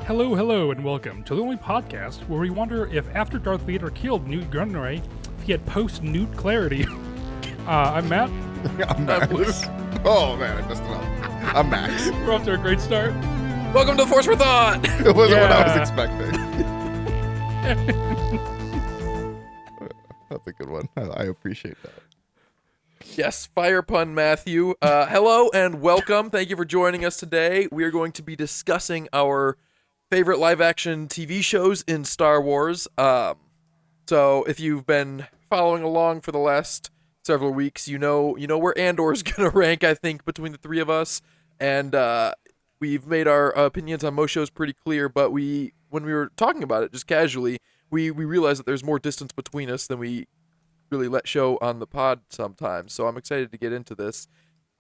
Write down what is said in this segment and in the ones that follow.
Hello, hello, and welcome to the only podcast where we wonder if after Darth Vader killed Newt Gunray, if he had post-Newt clarity. I'm Matt. I'm Max. Oh man, I messed it up. I'm Max. We're off to a great start. Welcome to Force for Thought! It wasn't what I was expecting. That's a good one. I appreciate that. Yes, fire pun, Matthew. Hello and welcome. Thank you for joining us today. We are going to be discussing our favorite live-action TV shows in Star Wars. So if you've been following along for the last several weeks, you know where Andor's gonna rank, I think, between the three of us. And we've made our opinions on most shows pretty clear, but when we were talking about it just casually, we realized that there's more distance between us than we really let show on the pod sometimes. So I'm excited to get into this.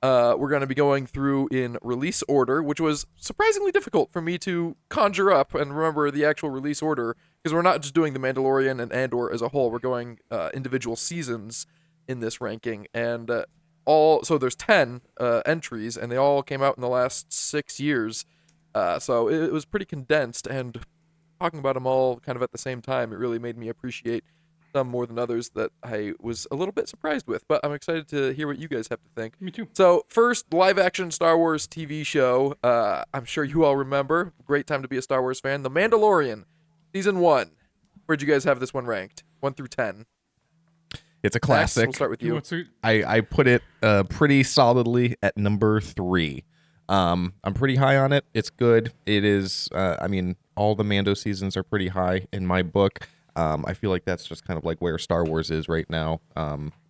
We're going to be going through in release order, which was surprisingly difficult for me to conjure up and remember the actual release order, because we're not just doing The Mandalorian and Andor as a whole. We're going individual seasons in this ranking, and so there's 10 entries, and they all came out in the last 6 years. So it was pretty condensed, and talking about them all kind of at the same time, it really made me appreciate some more than others that I was a little bit surprised with, but I'm excited to hear what you guys have to think. Me too. So first, live-action Star Wars TV show. I'm sure you all remember. Great time to be a Star Wars fan. The Mandalorian, Season 1. Where'd you guys have this one ranked? 1 through 10. It's a Max, classic. we'll start with you. I put it pretty solidly at number 3. I'm pretty high on it. It's good. It is. All the Mando seasons are pretty high in my book. I feel like that's just kind of like where Star Wars is right now.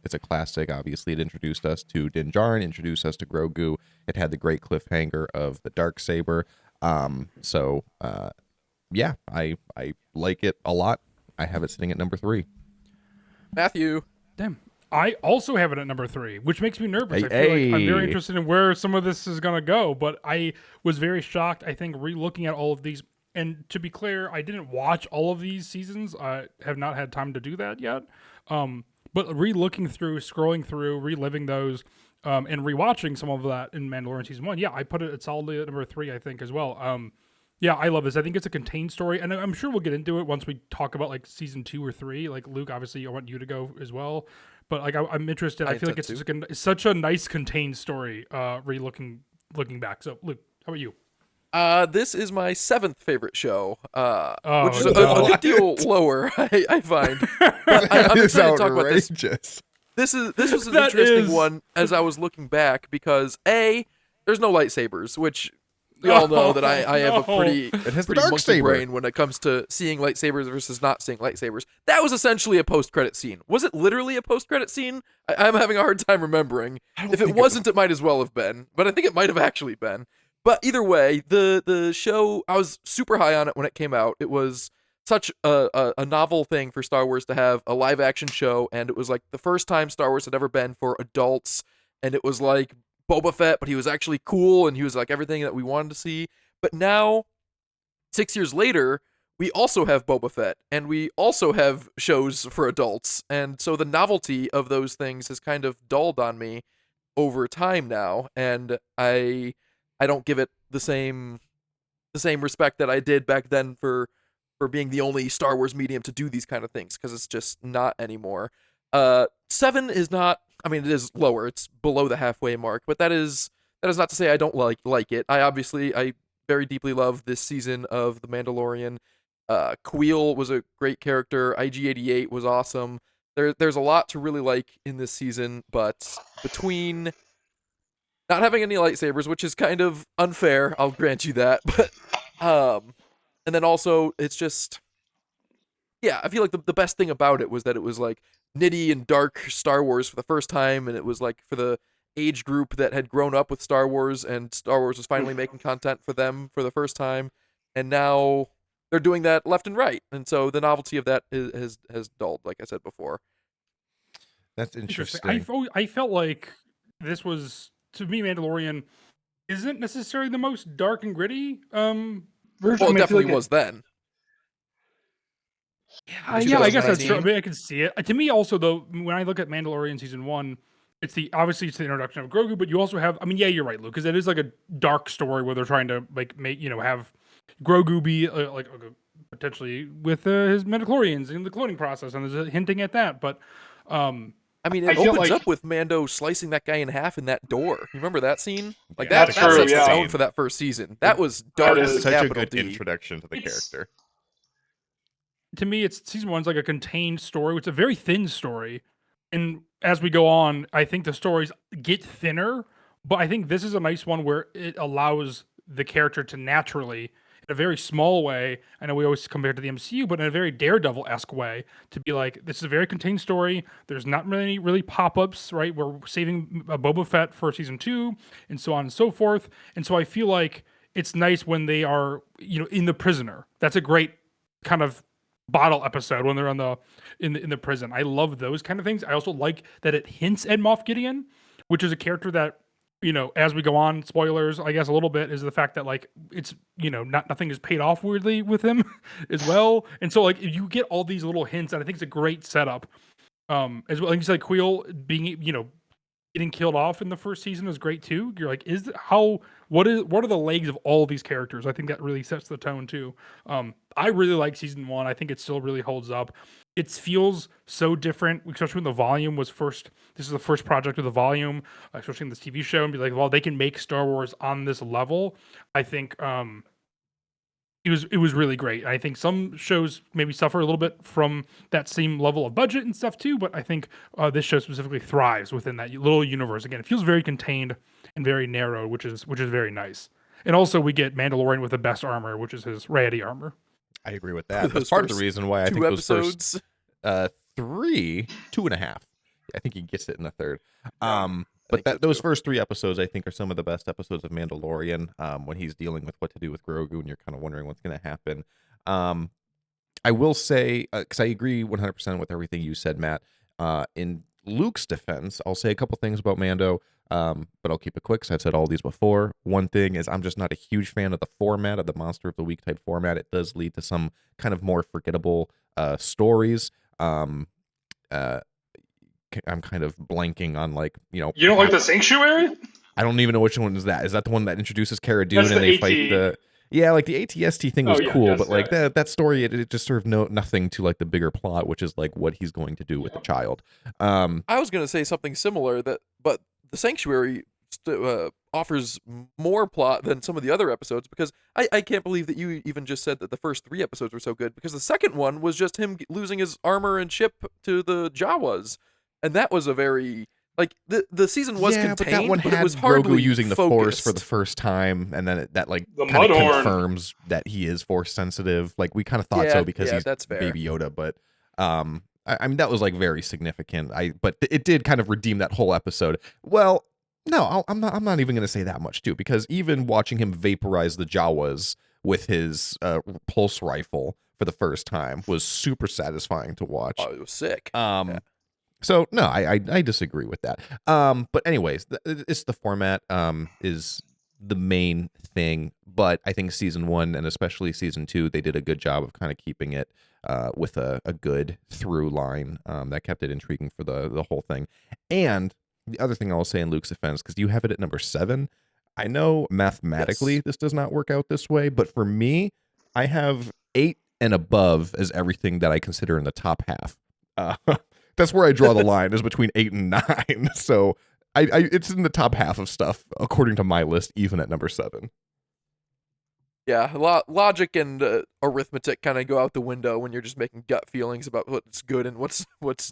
It's a classic. Obviously, it introduced us to Din Djarin, introduced us to Grogu. It had the great cliffhanger of the Darksaber. Yeah, I like it a lot. I have it sitting at number 3. Matthew. Damn. I also have it at number 3, which makes me nervous. I feel like I'm very interested in where some of this is going to go, but I was very shocked, I think, re-looking at all of these. And to be clear, I didn't watch all of these seasons. I have not had time to do that yet. But re-looking through, scrolling through, reliving those, and rewatching some of that in Mandalorian Season 1, yeah, I put it solidly at number 3, I think, as well. Yeah, I love this. I think it's a contained story, and I'm sure we'll get into it once we talk about, like, Season 2 or 3. Like, Luke, obviously, I want you to go as well. But, like, I'm interested. I feel like it's such a nice contained story, looking back. So, Luke, how about you? This is my 7th favorite show, which is no. a good deal lower, I find. But I'm excited to talk about this. This was an interesting one as I was looking back, because there's no lightsabers, which we all know that I have a pretty monkey brain when it comes to seeing lightsabers versus not seeing lightsabers. That was essentially a post-credit scene. Was it literally a post-credit scene? I'm having a hard time remembering. If it wasn't, it might as well have been, but I think it might have actually been. But either way, the show, I was super high on it when it came out. It was such a novel thing for Star Wars to have a live-action show, and it was like the first time Star Wars had ever been for adults, and it was like Boba Fett, but he was actually cool, and he was like everything that we wanted to see. But now, 6 years later, we also have Boba Fett, and we also have shows for adults, and so the novelty of those things has kind of dulled on me over time now, and I don't give it the same respect that I did back then for being the only Star Wars medium to do these kind of things, because it's just not anymore. 7 is not. I mean, it is lower. It's below the halfway mark, but that is not to say I don't like it. I very deeply love this season of The Mandalorian. Kuiil was a great character. IG-88 was awesome. There's a lot to really like in this season, but between not having any lightsabers, which is kind of unfair, I'll grant you that, but and then also it's just, yeah, I feel like the best thing about it was that it was like nitty and dark Star Wars for the first time, and it was like for the age group that had grown up with Star Wars, and Star Wars was finally making content for them for the first time, and now they're doing that left and right, and so the novelty of that has dulled, like I said before. That's interesting. I felt like this was, to me, Mandalorian isn't necessarily the most dark and gritty version. Well, it definitely was then. I guess that's true. I mean, I can see it. To me, also, though, when I look at Mandalorian Season 1, obviously it's the introduction of Grogu, but you also have, I mean, yeah, you're right, Luke, because it is like a dark story where they're trying to, like, have Grogu be potentially with his midichlorians in the cloning process, and there's a hinting at that. But I mean, it opens up with Mando slicing that guy in half in that door. You remember that scene? Like that sets the yeah. tone for that first season. That was dark as such capital a good D. introduction to the character. To me, it's season one's like a contained story. It's a very thin story, and as we go on, I think the stories get thinner. But I think this is a nice one where it allows the character to naturally, in a very small way, I know we always compare it to the MCU, but in a very Daredevil-esque way, to be like, this is a very contained story. There's not really pop-ups, right? We're saving Boba Fett for season 2, and so on and so forth. And so I feel like it's nice when they are, in the prisoner. That's a great kind of bottle episode when they're in the prison. I love those kind of things. I also like that it hints at Moff Gideon, which is a character that, as we go on, spoilers, I guess a little bit, is the fact that like it's nothing is paid off weirdly with him as well. And so like you get all these little hints, and I think it's a great setup. As well, like you said, Kuiil being getting killed off in the first season is great too. You're like, what are the legs of all of these characters? I think that really sets the tone too. I really like season 1. I think it still really holds up. It feels so different, especially when the volume was first. This is the first project with the volume, especially in this TV show, and be like, well, they can make Star Wars on this level. I think it was really great. I think some shows maybe suffer a little bit from that same level of budget and stuff too, but I think this show specifically thrives within that little universe. Again, it feels very contained and very narrow, which is very nice. And also, we get Mandalorian with the best armor, which is his Rayadi armor. I agree with that. That's part of the reason why I think those first 2.5. I think he gets it in the third. But those first 3 episodes, I think, are some of the best episodes of Mandalorian. When he's dealing with what to do with Grogu, and you're kind of wondering what's going to happen. I will say, because I agree 100% with everything you said, Matt. In Luke's defense, I'll say a couple things about Mando. But I'll keep it quick because I've said all these before. One thing is I'm just not a huge fan of the format, of the Monster of the Week type format. It does lead to some kind of more forgettable stories. I'm kind of blanking on You don't like the Sanctuary? I don't even know which one is that. Is that the one that introduces Cara Dune and they fight the... Yeah, like the ATST thing was cool, but like that story, it just served nothing to like the bigger plot, which is like what he's going to do with the child. I was going to say something similar, but the Sanctuary offers more plot than some of the other episodes, because I can't believe that you even just said that the first 3 episodes were so good, because the second one was just him losing his armor and ship to the Jawas, and that was a very... Like, the season was contained, but that one had it was hardly Grogu using the focused. Force for the first time, and then that kind of confirms that he is Force sensitive. Like, we kind of thought so because he's Baby Yoda, but I mean, that was like very significant. But it did kind of redeem that whole episode. Well, no, I'm not even going to say that much too, because even watching him vaporize the Jawas with his pulse rifle for the first time was super satisfying to watch. Oh, it was sick. So no, I disagree with that. But anyways, it's the format is the main thing. But I think season 1 and especially season 2, they did a good job of kind of keeping it with a good through line that kept it intriguing for the whole thing. And the other thing I'll say in Luke's defense, because you have it at number 7, I know mathematically this does not work out this way, but for me, I have 8 and above as everything that I consider in the top half. That's where I draw the line, is between 8 and 9. So it's in the top half of stuff, according to my list, even at number 7. Yeah, logic and arithmetic kind of go out the window when you're just making gut feelings about what's good and what's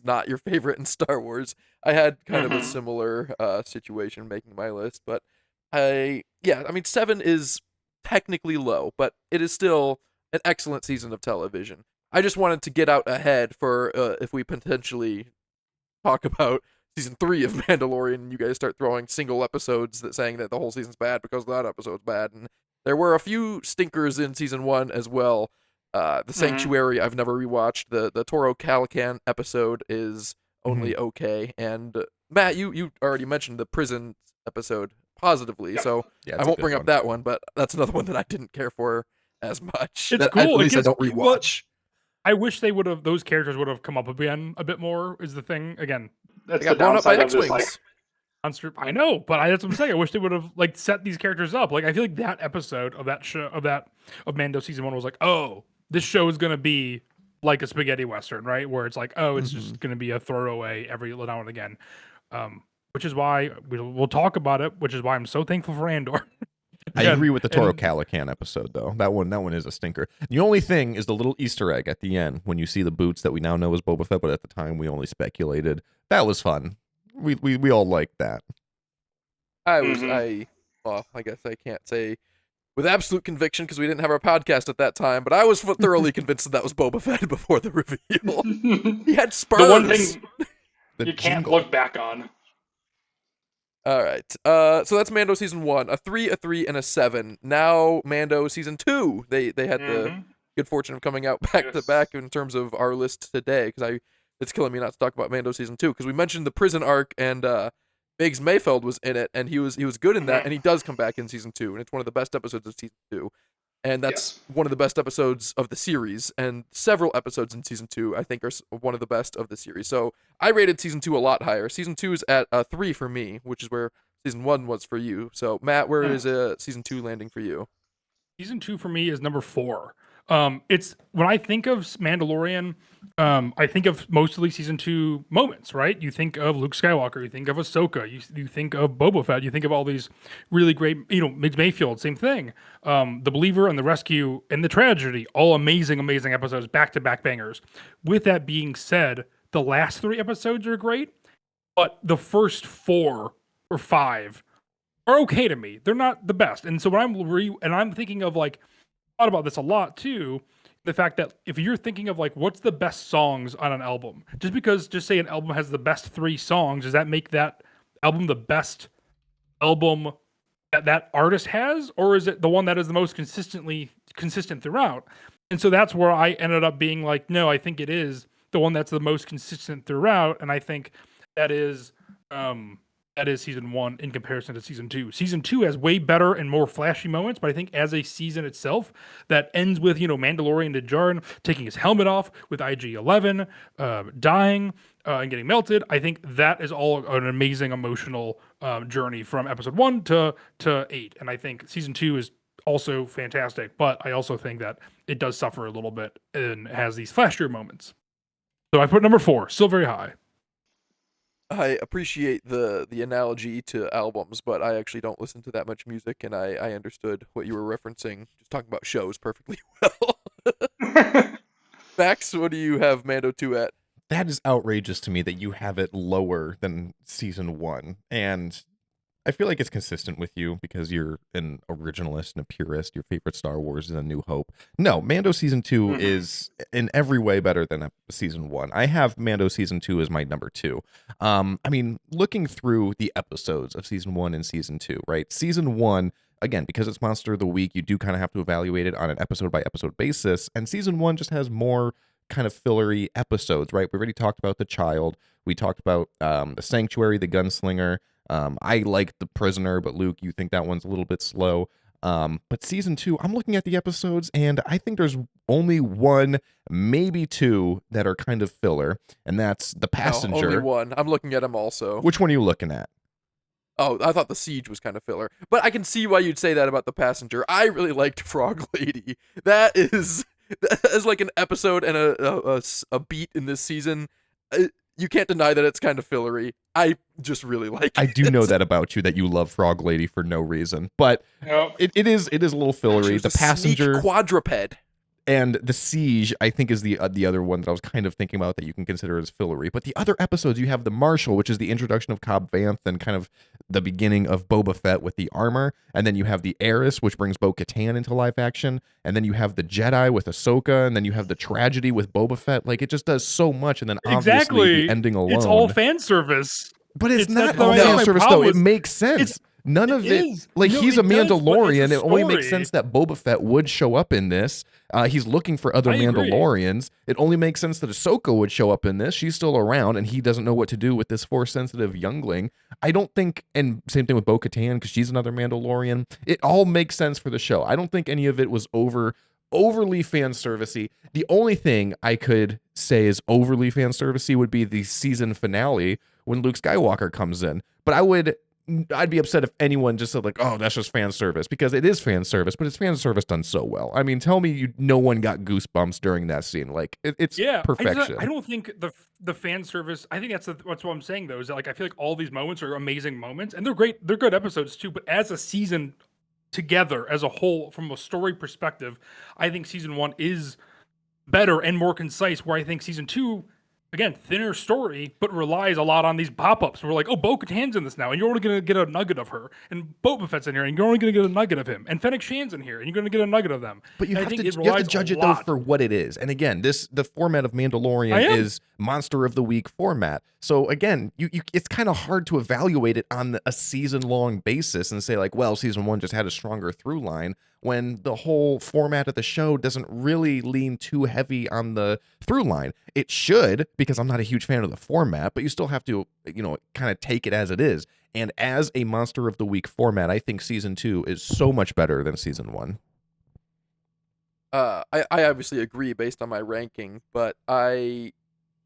not your favorite in Star Wars. I had kind of a similar situation making my list, but I mean, 7 is technically low, but it is still an excellent season of television. I just wanted to get out ahead for if we potentially talk about season 3 of Mandalorian and you guys start throwing single episodes saying that the whole season's bad because that episode's bad. And there were a few stinkers in season 1 as well. The Sanctuary I've never rewatched. The Toro Calican episode is only okay. And Matt, you already mentioned the prison episode positively, so I won't bring up that one, but that's another one that I didn't care for as much. It's cool. At least I don't rewatch. I wish those characters would have come up again a bit more, is the thing. Again, that's got blown up by X-Wings. I know, but that's what I'm saying. I wish they would have like set these characters up. Like I feel like that episode of that show of Mando season 1 was like, oh, this show is gonna be like a spaghetti western, right? Where it's like, oh, it's just gonna be a throwaway every now and again. Which is why we'll talk about it. Which is why I'm so thankful for Andor. I agree with the Toro Calican episode though. That one is a stinker. The only thing is the little Easter egg at the end when you see the boots that we now know is Boba Fett, but at the time we only speculated. That was fun. We all liked that. I guess I can't say with absolute conviction because we didn't have our podcast at that time, but I was thoroughly convinced that was Boba Fett before the reveal. He had spurs. The one thing The you can't jingle. look back on. All right. So that's Mando season 1, a 3, a 3, and a 7. Now Mando season 2. They had the good fortune of coming out back to back in terms of our list today because it's killing me not to talk about Mando season 2 because we mentioned the prison arc and Biggs Mayfeld was in it and he was good in that and he does come back in season 2 and it's one of the best episodes of season 2. And that's one of the best episodes of the series. And several episodes in season 2, I think, are one of the best of the series. So I rated season 2 a lot higher. Season 2 is at 3 for me, which is where season 1 was for you. So Matt, where is season 2 landing for you? Season 2 for me is number 4. It's when I think of Mandalorian, I think of mostly season 2 moments, right? You think of Luke Skywalker, you think of Ahsoka, you think of Boba Fett, you think of all these really great, Migs Mayfield, same thing. The Believer and the Rescue and the Tragedy, all amazing episodes, back-to-back bangers. With that being said, the last 3 episodes are great, but the first 4 or 5 are okay to me. They're not the best. And so when I'm thinking of like, thought about this a lot too, the fact that if you're thinking of like what's the best songs on an album, just say an album has the best 3 songs, does that make that album the best album that artist has, or is it the one that is the most consistent throughout? And so that's where I ended up being like, no, I think it is the one that's the most consistent throughout, and I think that is season 1 in comparison to season 2. Season 2 has way better and more flashy moments, but I think as a season itself, that ends with, Mandalorian Din Djarin taking his helmet off with IG-11, dying and getting melted. I think that is all an amazing emotional journey from episode 1 to 8. And I think season 2 is also fantastic, but I also think that it does suffer a little bit and has these flashier moments. So I put number 4, still very high. I appreciate the analogy to albums, but I actually don't listen to that much music, and I understood what you were referencing, just talking about shows perfectly well. Max, what do you have Mando 2 at? That is outrageous to me that you have it lower than season 1. And I feel like it's consistent with you because you're an originalist and a purist. Your favorite Star Wars is A New Hope. No, Mando season 2 is in every way better than season 1. I have Mando season 2 as my number 2. I mean, looking through the episodes of season 1 and season 2, right? Season 1, again, because it's Monster of the Week, you do kind of have to evaluate it on an episode by episode basis. And season 1 just has more kind of fillery episodes, right? We already talked about The Child. We talked about the Sanctuary, the Gunslinger. I like The Prisoner, but Luke, you think that one's a little bit slow. But season 2, I'm looking at the episodes, and I think there's only 1, maybe 2 that are kind of filler, and that's The Passenger. No, only 1. I'm looking at them also. Which one are you looking at? Oh, I thought The Siege was kind of filler, but I can see why you'd say that about The Passenger. I really liked Frog Lady. That is like an episode and a beat in this season. You can't deny that it's kind of fillery. I just really like it. I do know that about you, that you love Frog Lady for no reason, but it is a little fillery. The Passenger, quadruped, and The Siege, I think, is the other one that I was kind of thinking about that you can consider as fillery. But the other episodes, you have The Marshal, which is the introduction of Cobb Vanth and kind of the beginning of Boba Fett with the armor. And then you have The Heiress, which brings Bo-Katan into live action. And then you have The Jedi with Ahsoka. And then you have The Tragedy with Boba Fett. Like, it just does so much. And then obviously the ending alone. It's all fan service. But it's not all fan service, though. It makes sense. None of it, like, he's a Mandalorian. It only makes sense that Boba Fett would show up in this. He's looking for other Mandalorians. It only makes sense that Ahsoka would show up in this. She's still around, and he doesn't know what to do with this Force-sensitive youngling. I don't think, and same thing with Bo-Katan, because she's another Mandalorian. It all makes sense for the show. I don't think any of it was overly fan servicey. The only thing I could say is overly fan servicey would be the season finale when Luke Skywalker comes in. But I'd be upset if anyone just said like, "Oh, that's just fan service," because it is fan service, but it's fan service done so well. I mean, tell me no one got goosebumps during that scene. Like it's perfection. I don't think the fan service. I think that's what I'm saying though. Is that like I feel like all these moments are amazing moments, and they're great. They're good episodes too. But as a season together, as a whole, from a story perspective, I think season 1 is better and more concise. Where I think season 2. Again, thinner story, but relies a lot on these pop-ups. We're like, oh, Bo-Katan's in this now, and you're only going to get a nugget of her. And Boba Fett's in here, and you're only going to get a nugget of him. And Fennec Shan's in here, and you're going to get a nugget of them. But you have to judge it, though, for what it is. And again, the format of Mandalorian is Monster of the Week format. So again, it's kind of hard to evaluate it on a season-long basis and say, like, well, season 1 just had a stronger through line, when the whole format of the show doesn't really lean too heavy on the through line. It should, because I'm not a huge fan of the format, but you still have to, kind of take it as it is. And as a Monster of the Week format, I think season 2 is so much better than season 1. I obviously agree based on my ranking, but I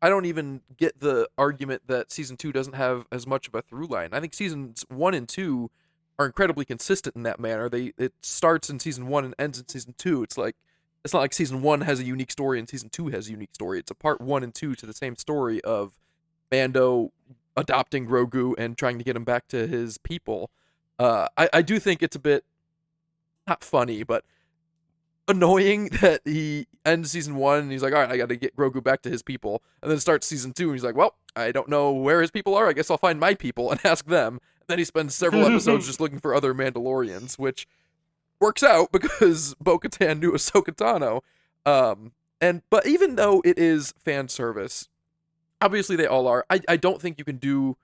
don't even get the argument that season 2 doesn't have as much of a through line. I think seasons 1 and 2 are incredibly consistent in that manner. It starts in season 1 and ends in season 2. It's not like season 1 has a unique story and season 2 has a unique story. It's a part 1 and 2 to the same story of Mando adopting Grogu and trying to get him back to his people. I do think it's a bit, not funny, but annoying that he ends season 1 and he's like, all right, I got to get Grogu back to his people. And then starts season 2 and he's like, well, I don't know where his people are. I guess I'll find my people and ask them. Then he spends several episodes just looking for other Mandalorians, which works out because Bo-Katan knew Ahsoka Tano. But even though it is fan service, obviously they all are. I don't think you can do.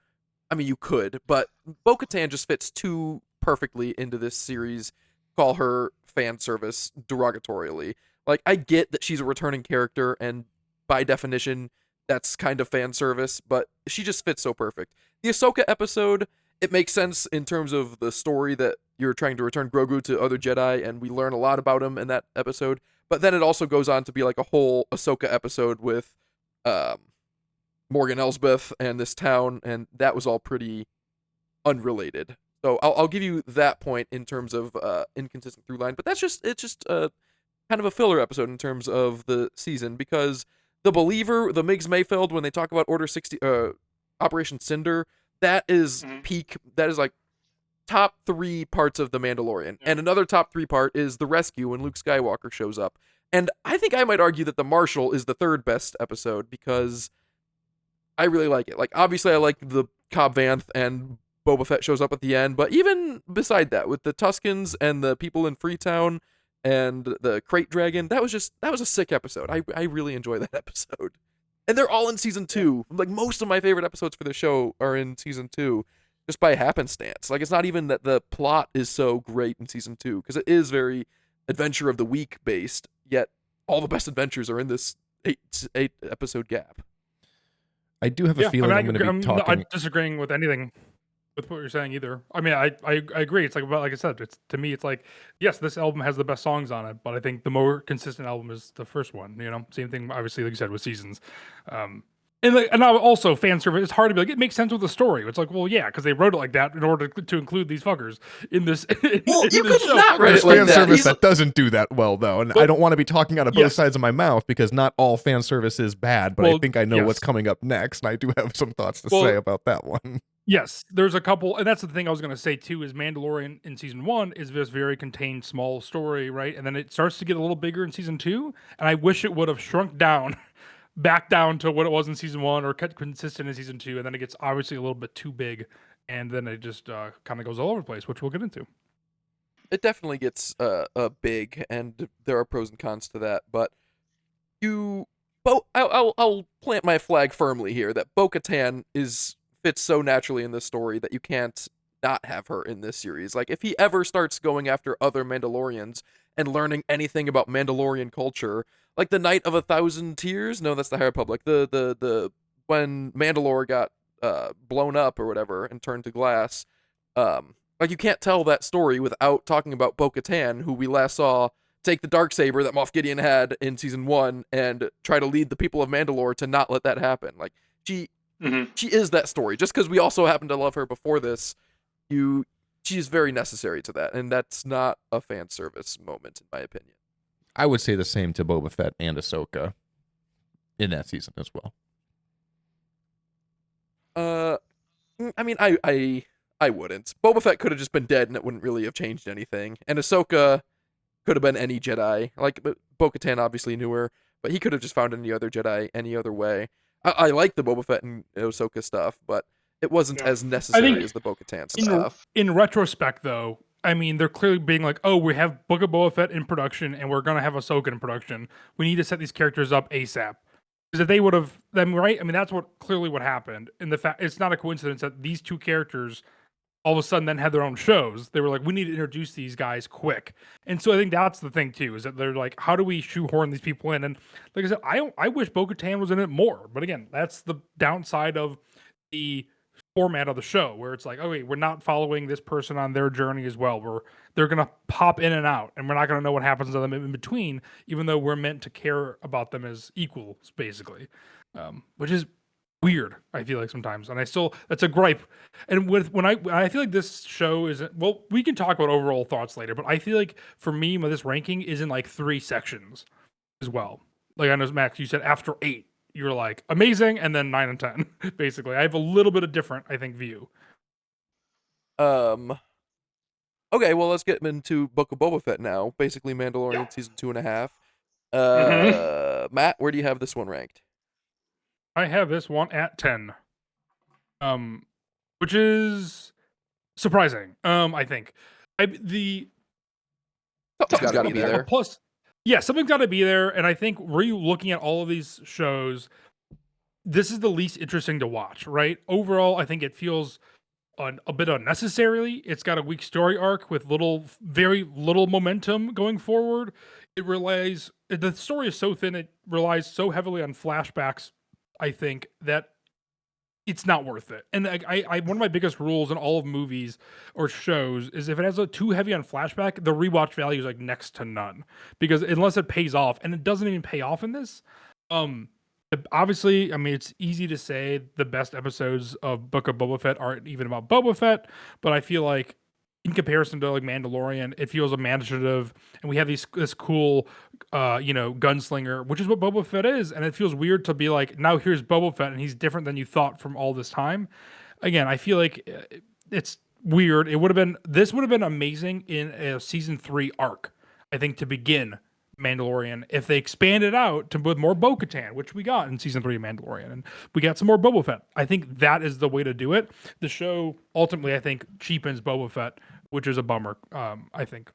I mean, you could, but Bo-Katan just fits too perfectly into this series. Call her fan service derogatorily. Like, I get that she's a returning character, and by definition, that's kind of fan service, but she just fits so perfect. The Ahsoka episode, it makes sense in terms of the story that you're trying to return Grogu to other Jedi, and we learn a lot about him in that episode. But then it also goes on to be like a whole Ahsoka episode with Morgan Elsbeth and this town, and that was all pretty unrelated. So I'll give you that point in terms of inconsistent through line, but it's just kind of a filler episode in terms of the season, because the Believer, the Migs Mayfeld, when they talk about Order 60, Operation Cinder, that is peak. That is like top 3 parts of The Mandalorian, and another top 3 part is the rescue when Luke Skywalker shows up. And I think I might argue that the Marshal is the 3rd best episode because I really like it. Like, obviously, I like the Cobb Vanth and Boba Fett shows up at the end, but even beside that, with the Tuskens and the people in Freetown and the Crate Dragon, that was a sick episode. I really enjoy that episode. And they're all in season 2. Like, most of my favorite episodes for the show are in season 2, just by happenstance. Like, it's not even that the plot is so great in season 2, because it is very Adventure of the Week based, yet all the best adventures are in this 8 episode gap. I do have a feeling I'm going to be talking. I'm not disagreeing with anything with what you're saying either. I mean, I agree. It's like I said, to me, it's like, yes, this album has the best songs on it, but I think the more consistent album is the first one. Same thing, obviously, like you said, with Seasons. And now also fan service. It's hard to be like, it makes sense with the story. It's like, well, yeah, because they wrote it like that in order to include these fuckers in this. Well, you could not write it like fan that. service that doesn't do that well, though, and I don't want to be talking out of both sides of my mouth, because not all fan service is bad. But I think I know what's coming up next, and I do have some thoughts to say about that one. Yes, there's a couple, and that's the thing I was going to say too, is Mandalorian in season 1 is this very contained small story, right? And then it starts to get a little bigger in season 2, and I wish it would have shrunk down, back down to what it was in season 1, or kept consistent in season 2, and then it gets obviously a little bit too big, and then it just kind of goes all over the place, which we'll get into. It definitely gets big, and there are pros and cons to that, but I'll plant my flag firmly here that Bo-Katan fits so naturally in this story that you can't not have her in this series. Like, if he ever starts going after other Mandalorians and learning anything about Mandalorian culture, like the Night of 1,000 Tears, no, that's the High Republic, the when Mandalore got blown up or whatever and turned to glass, like, you can't tell that story without talking about Bo-Katan, who we last saw take the Darksaber that Moff Gideon had in season 1 and try to lead the people of Mandalore to not let that happen. Like, she is that story. Just because we also happen to love her before this, she's very necessary to that, and that's not a fan service moment, in my opinion. I would say the same to Boba Fett and Ahsoka in that season as well. I mean, I wouldn't. Boba Fett could have just been dead, and it wouldn't really have changed anything. And Ahsoka could have been any Jedi. Like, Bo-Katan obviously knew her, but he could have just found any other Jedi any other way. I like the Boba Fett and Ahsoka stuff, but it wasn't as necessary as the Bo-Katan stuff. In retrospect, though, I mean, they're clearly being like, oh, we have Book of Boba Fett in production, and we're going to have Ahsoka in production. We need to set these characters up ASAP. Because if they would have, then right? I mean, that's clearly what happened. And the fact, it's not a coincidence that these two characters all of a sudden then had their own shows. They were like, we need to introduce these guys quick. And so I think that's the thing too, is that they're like, how do we shoehorn these people in? And like I said, I wish Bo-Katan was in it more. But again, that's the downside of the format of the show, where it's like, okay, we're not following this person on their journey as well. They're gonna pop in and out, and we're not gonna know what happens to them in between, even though we're meant to care about them as equals, basically, which is weird. I feel like sometimes, and that's a gripe. And when I feel like this show isn't, well, we can talk about overall thoughts later, but I feel like for me, this ranking is in like 3 sections as well. Like I know, Max, you said after 8. You're like amazing, and then 9 and 10. Basically, I have a little bit of different, I think, view. Okay, well, let's get into Book of Boba Fett now. Basically, Mandalorian season 2.5. Matt, where do you have this one ranked? I have this one at 10. Which is surprising. I think something's got to be there. Plus. Yeah, something's got to be there, and I think looking at all of these shows, this is the least interesting to watch, right? Overall, I think it feels a bit unnecessarily. It's got a weak story arc with very little momentum going forward. The story is so thin, it relies so heavily on flashbacks, I think, that it's not worth it. And I one of my biggest rules in all of movies or shows is if it has too heavy on flashback, the rewatch value is like next to none, because unless it pays off, and it doesn't even pay off in this. Obviously, I mean, it's easy to say the best episodes of Book of Boba Fett aren't even about Boba Fett, but I feel like in comparison to like Mandalorian, it feels imaginative, and we have this cool, gunslinger, which is what Boba Fett is, and it feels weird to be like, now here's Boba Fett, and he's different than you thought from all this time. Again, I feel like it's weird. This would have been amazing in a season 3 arc, I think, to begin Mandalorian, if they expanded out with more Bo-Katan, which we got in season 3 of Mandalorian, and we got some more Boba Fett. I think that is the way to do it. The show ultimately, I think, cheapens Boba Fett, which is a bummer. I think.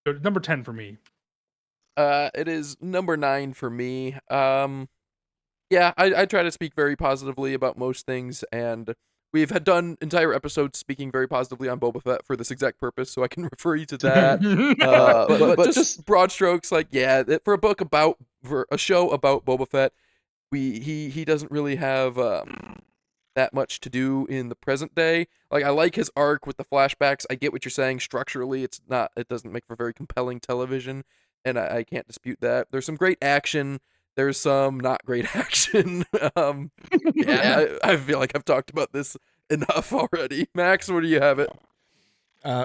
So, number 10 for me. It is number 9 for me. Yeah, I try to speak very positively about most things, and we've had done entire episodes speaking very positively on Boba Fett for this exact purpose, so I can refer you to that. but just broad strokes, like, yeah, for a show about Boba Fett, he doesn't really have that much to do in the present day. Like, I like his arc with the flashbacks. I get what you're saying. Structurally, it doesn't make for very compelling television, and I can't dispute that. There's some great action. There's some not great action. I feel like I've talked about this enough already. Max, where do you have it? I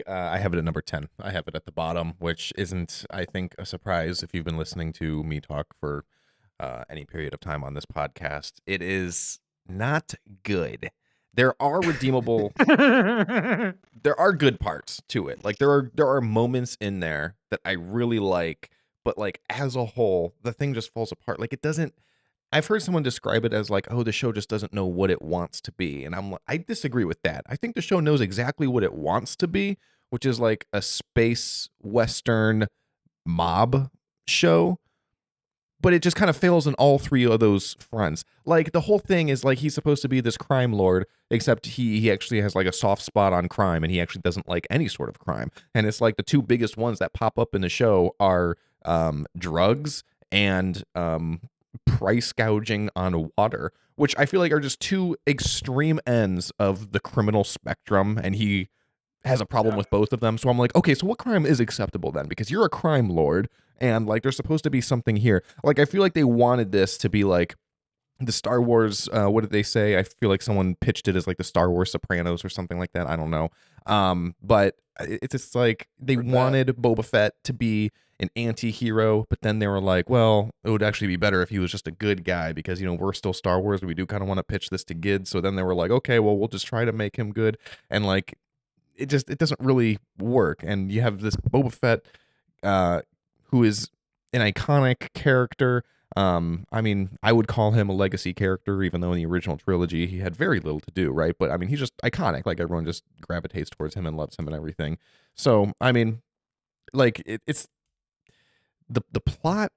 have it at number 10. I have it at the bottom, which isn't, I think, a surprise if you've been listening to me talk for any period of time on this podcast. It is not good. There are redeemable there are good parts to it. Like there are moments in there that I really like, but like as a whole, the thing just falls apart. Like it doesn't. I've heard someone describe it as like, oh, the show just doesn't know what it wants to be. And I disagree with that. I think the show knows exactly what it wants to be, which is like a space western mob show. But it just kind of fails in all 3 of those fronts. Like the whole thing is like he's supposed to be this crime lord, except he actually has like a soft spot on crime, and he actually doesn't like any sort of crime. And it's like the 2 biggest ones that pop up in the show are drugs and price gouging on water, which I feel like are just 2 extreme ends of the criminal spectrum, and he has a problem with both of them. So I'm like, okay, so what crime is acceptable then? Because you're a crime lord, and like there's supposed to be something here. Like I feel like they wanted this to be like the Star Wars, what did they say? I feel like someone pitched it as like the Star Wars Sopranos or something like that. I don't know. But it's just like they wanted Boba Fett to be an anti-hero, but then they were like, well, it would actually be better if he was just a good guy because, we're still Star Wars. We do kind of want to pitch this to kids. So then they were like, okay, well, we'll just try to make him good. And like, it doesn't really work. And you have this Boba Fett, who is an iconic character. I mean, I would call him a legacy character, even though in the original trilogy he had very little to do, right? But I mean, he's just iconic. Like everyone just gravitates towards him and loves him and everything. So I mean, like it's the plot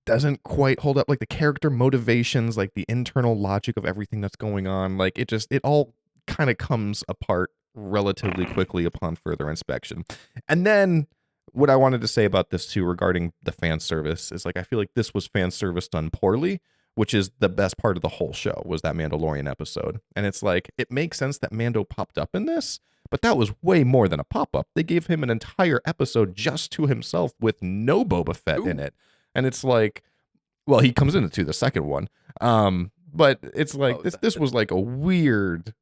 doesn't quite hold up. Like the character motivations, like the internal logic of everything that's going on, like it all kind of comes apart relatively quickly upon further inspection. And then what I wanted to say about this too regarding the fan service is like I feel like this was fan service done poorly, which is the best part of the whole show was that Mandalorian episode. And it's like it makes sense that Mando popped up in this, but that was way more than a pop-up. They gave him an entire episode just to himself with no Boba Fett in it. And it's like, well, he comes into the second one. But it's like this was like a weird.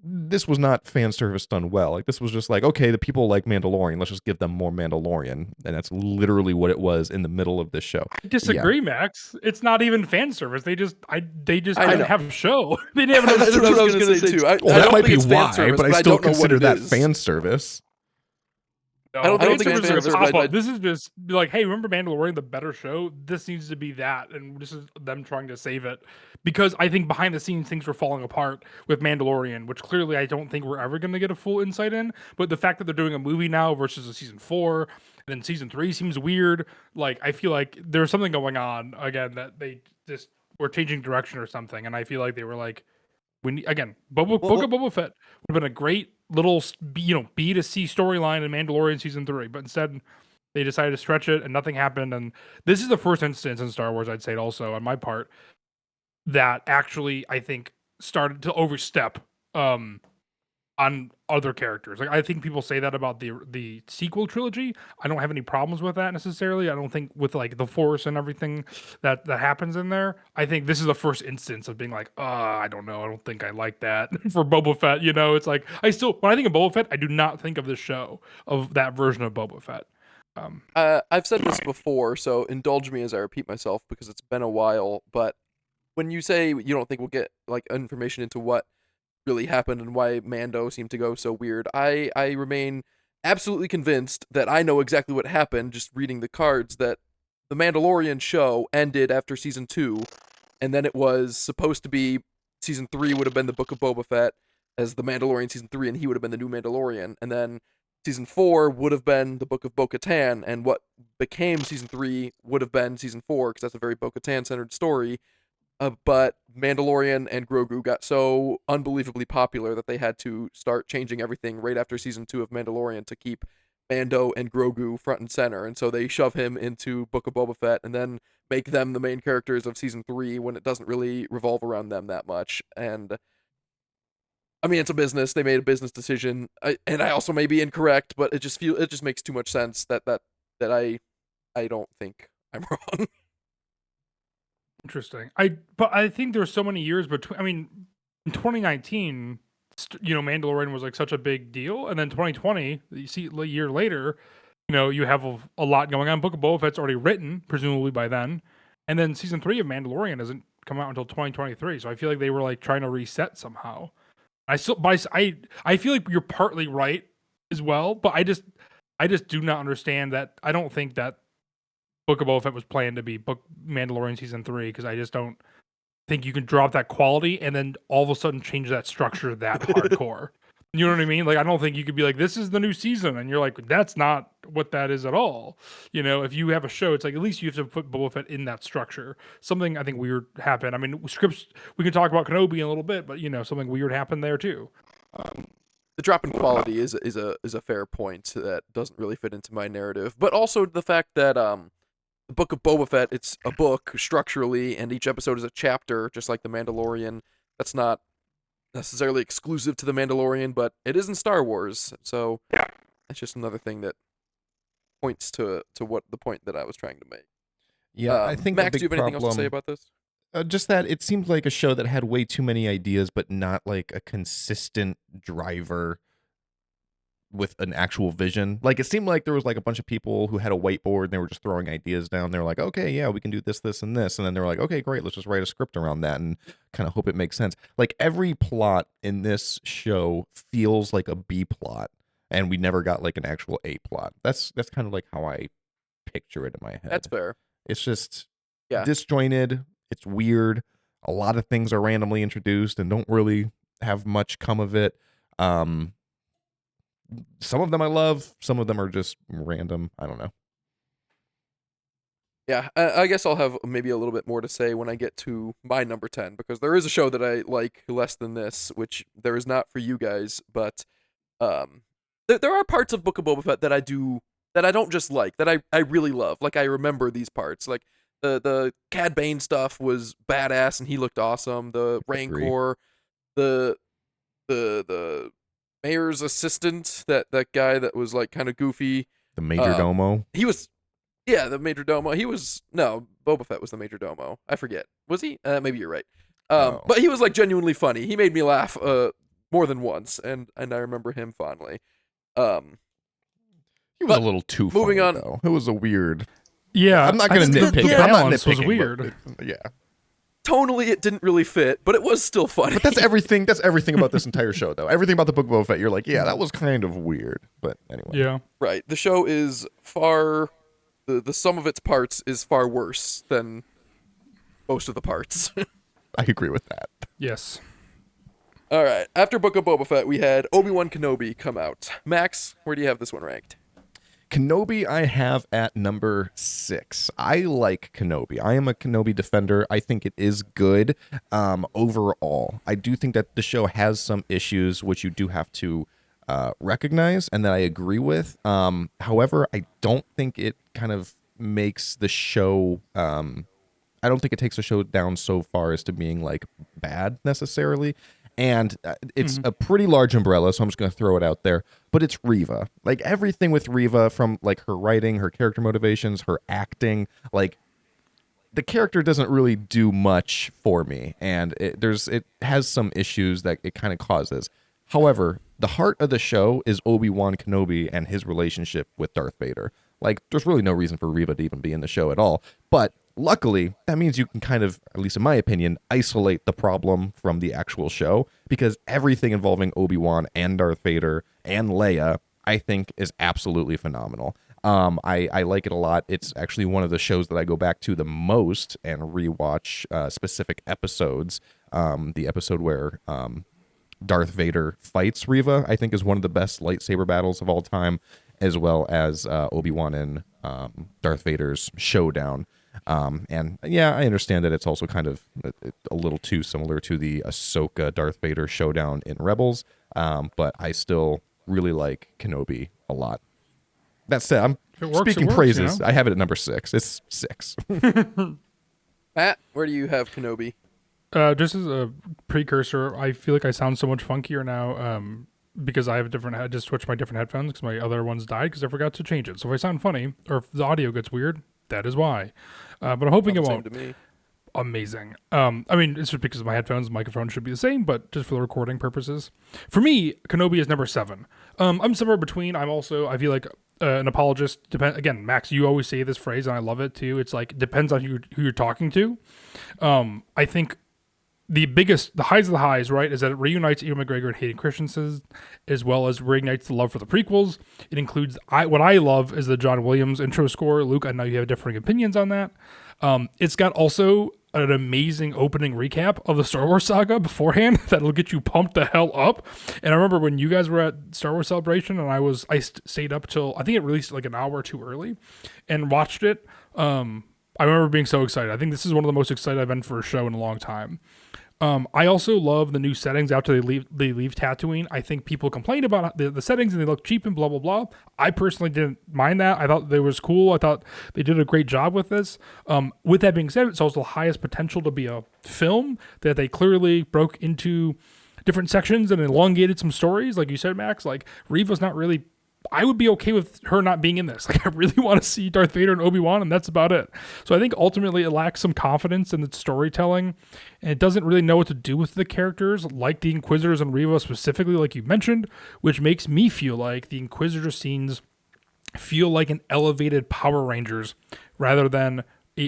This was not fan service done well. Like this was just like, okay, the people like Mandalorian, let's just give them more Mandalorian, and that's literally what it was in the middle of this show. I disagree, Max. It's not even fan service. They just didn't have a show. They didn't have That's what I was going to say too. That might be why, but I still consider that fan service. No, I don't think it's fan service. This is just like, hey, remember Mandalorian, the better show? This needs to be that, and this is them trying to save it. Because I think behind the scenes, things were falling apart with Mandalorian, which clearly I don't think we're ever going to get a full insight in. But the fact that they're doing a movie now versus a season 4, and then season 3 seems weird. Like, I feel like there's something going on, again, that they just were changing direction or something. And I feel like they were like, Book of Boba Fett would have been a great little, B to C storyline in Mandalorian season 3, but instead they decided to stretch it and nothing happened. And this is the first instance in Star Wars, I'd say also on my part, that actually I think started to overstep on other characters. Like I think people say that about the sequel trilogy. I don't have any problems with that necessarily. I don't think with like the Force and everything that happens in there. I think this is the first instance of being like, I don't know. I don't think I like that for Boba Fett. It's like when I think of Boba Fett, I do not think of this show of that version of Boba Fett. I've said this before, so indulge me as I repeat myself because it's been a while. But when you say you don't think we'll get like information into what really happened and why Mando seemed to go so weird, I remain absolutely convinced that I know exactly what happened just reading the cards, that the Mandalorian show ended after season 2, and then it was supposed to be season 3 would have been the Book of Boba Fett as the Mandalorian season 3, and he would have been the new Mandalorian, and then season 4 would have been the Book of Bo-Katan, and what became season 3 would have been season 4 because that's a very Bo-Katan centered story. But Mandalorian and Grogu got so unbelievably popular that they had to start changing everything right after season 2 of Mandalorian to keep Mando and Grogu front and center. And so they shove him into Book of Boba Fett and then make them the main characters of season 3 when it doesn't really revolve around them that much. And I mean, it's a business. They made a business decision. And I also may be incorrect, but it just makes too much sense that I don't think I'm wrong. Interesting. But I think there were so many years between. I mean, in 2019, Mandalorian was like such a big deal, and then 2020, you see a year later, you have a lot going on. Book of Boba Fett's already written, presumably by then, and then season 3 of Mandalorian doesn't come out until 2023. So I feel like they were like trying to reset somehow. I feel like you're partly right as well, but I just do not understand that. I don't think that Book of Boba Fett was planned to be Mandalorian season 3 because I just don't think you can drop that quality and then all of a sudden change that structure that hardcore. You know what I mean? Like I don't think you could be like, this is the new season, and you're like, that's not what that is at all. If you have a show, it's like at least you have to put Boba Fett in that structure. Something I think weird happened. I mean, scripts we can talk about Kenobi in a little bit, but something weird happened there too. The drop in quality is a fair point that doesn't really fit into my narrative, but also the fact that the Book of Boba Fett, it's a book structurally, and each episode is a chapter, just like The Mandalorian. That's not necessarily exclusive to The Mandalorian, but it is in Star Wars, so yeah, it's just another thing that points to what the point that I was trying to make. Yeah, I think Max, do you have anything else to say about this? Just that it seemed like a show that had way too many ideas, but not like a consistent driver with an actual vision. Like it seemed like there was like a bunch of people who had a whiteboard and they were just throwing ideas down. They were like, okay, yeah, we can do this, this, and this. And then they were like, okay, great, let's just write a script around that and kind of hope it makes sense. Like every plot in this show feels like a B plot, and we never got like an actual A plot. That's kind of like how I picture it in my head. That's fair. It's just disjointed. It's weird. A lot of things are randomly introduced and don't really have much come of it. Some of them I love. Some of them are just random. I don't know. Yeah, I guess I'll have maybe a little bit more to say when I get to my number 10, because there is a show that I like less than this, which there is not for you guys, but there are parts of Book of Boba Fett that I don't just like, that I really love. Like, I remember these parts. Like, the Cad Bane stuff was badass, and he looked awesome. The Rancor, the mayor's assistant, that guy that was like kind of goofy, the Major Domo. He was, the Major Domo. Boba Fett was the Major Domo. I forget. Was he? Maybe you're right. But he was like genuinely funny. He made me laugh more than once, and I remember him fondly. He was a little too funny, moving on. Though. It was a weird. Yeah, I'm not going to nitpick. The balance was weird. Yeah. Tonally, it didn't really fit, but it was still funny. But that's everything. That's everything about this entire show, though. Everything about the Book of Boba Fett, you're like, yeah, that was kind of weird. But anyway. Yeah. Right. The show is far. The sum of its parts is far worse than most of the parts. I agree with that. Yes. All right. After Book of Boba Fett, we had Obi-Wan Kenobi come out. Max, where do you have this one ranked? Kenobi I have at number 6. I like Kenobi. I am a Kenobi defender. I think it is good overall. I do think that the show has some issues which you do have to recognize and that I agree with. However, I don't think it kind of makes the show... I don't think it takes the show down so far as to being like bad necessarily. And it's a pretty large umbrella, so I'm just going to throw it out there. But it's Reva. Like, everything with Reva, from, like, her writing, her character motivations, her acting, like, the character doesn't really do much for me. And it has some issues that it kind of causes. However, the heart of the show is Obi-Wan Kenobi and his relationship with Darth Vader. Like, there's really no reason for Reva to even be in the show at all. But luckily, that means you can kind of, at least in my opinion, isolate the problem from the actual show, because everything involving Obi-Wan and Darth Vader and Leia, I think, is absolutely phenomenal. I like it a lot. It's actually one of the shows that I go back to the most and rewatch specific episodes. The episode where Darth Vader fights Reva, I think, is one of the best lightsaber battles of all time, as well as Obi-Wan and Darth Vader's showdown. And yeah, I understand that it's also kind of a little too similar to the Ahsoka Darth Vader showdown in Rebels, but I still really like Kenobi a lot. That said, I'm speaking praises. You know? I have it at number 6. It's 6. Matt, where do you have Kenobi? Just as a precursor, I feel like I sound so much funkier now because I have I just switched my different headphones because my other ones died because I forgot to change it. So if I sound funny or if the audio gets weird, that is why. But I'm hoping it won't. To me. Amazing. I mean, it's just because of my headphones, the microphone should be the same, but just for the recording purposes. For me, Kenobi is number 7. I'm somewhere between. I feel like an apologist. Again, Max, you always say this phrase, and I love it too. It's like, depends on who you're talking to. I think the highs of the highs, right, is that it reunites Ewan McGregor and Hayden Christensen, as well as reignites the love for the prequels. It includes, what I love is the John Williams intro score. Luke, I know you have differing opinions on that. It's got also an amazing opening recap of the Star Wars saga beforehand that'll get you pumped the hell up. And I remember when you guys were at Star Wars Celebration, and I stayed up till, I think it released like an hour or two early, and watched it. I remember being so excited. I think this is one of the most excited I've been for a show in a long time. I also love the new settings after they leave Tatooine. I think people complain about the settings and they look cheap and blah, blah, blah. I personally didn't mind that. I thought they was cool. I thought they did a great job with this. With that being said, it's also the highest potential to be a film that they clearly broke into different sections and elongated some stories. Like you said, Max, like Reva's not really I would be okay with her not being in this. Like, I really want to see Darth Vader and Obi-Wan, and that's about it. So I think ultimately it lacks some confidence in its storytelling, and it doesn't really know what to do with the characters, like the Inquisitors and Reva specifically, like you mentioned, which makes me feel like the Inquisitor scenes feel like an elevated Power Rangers rather than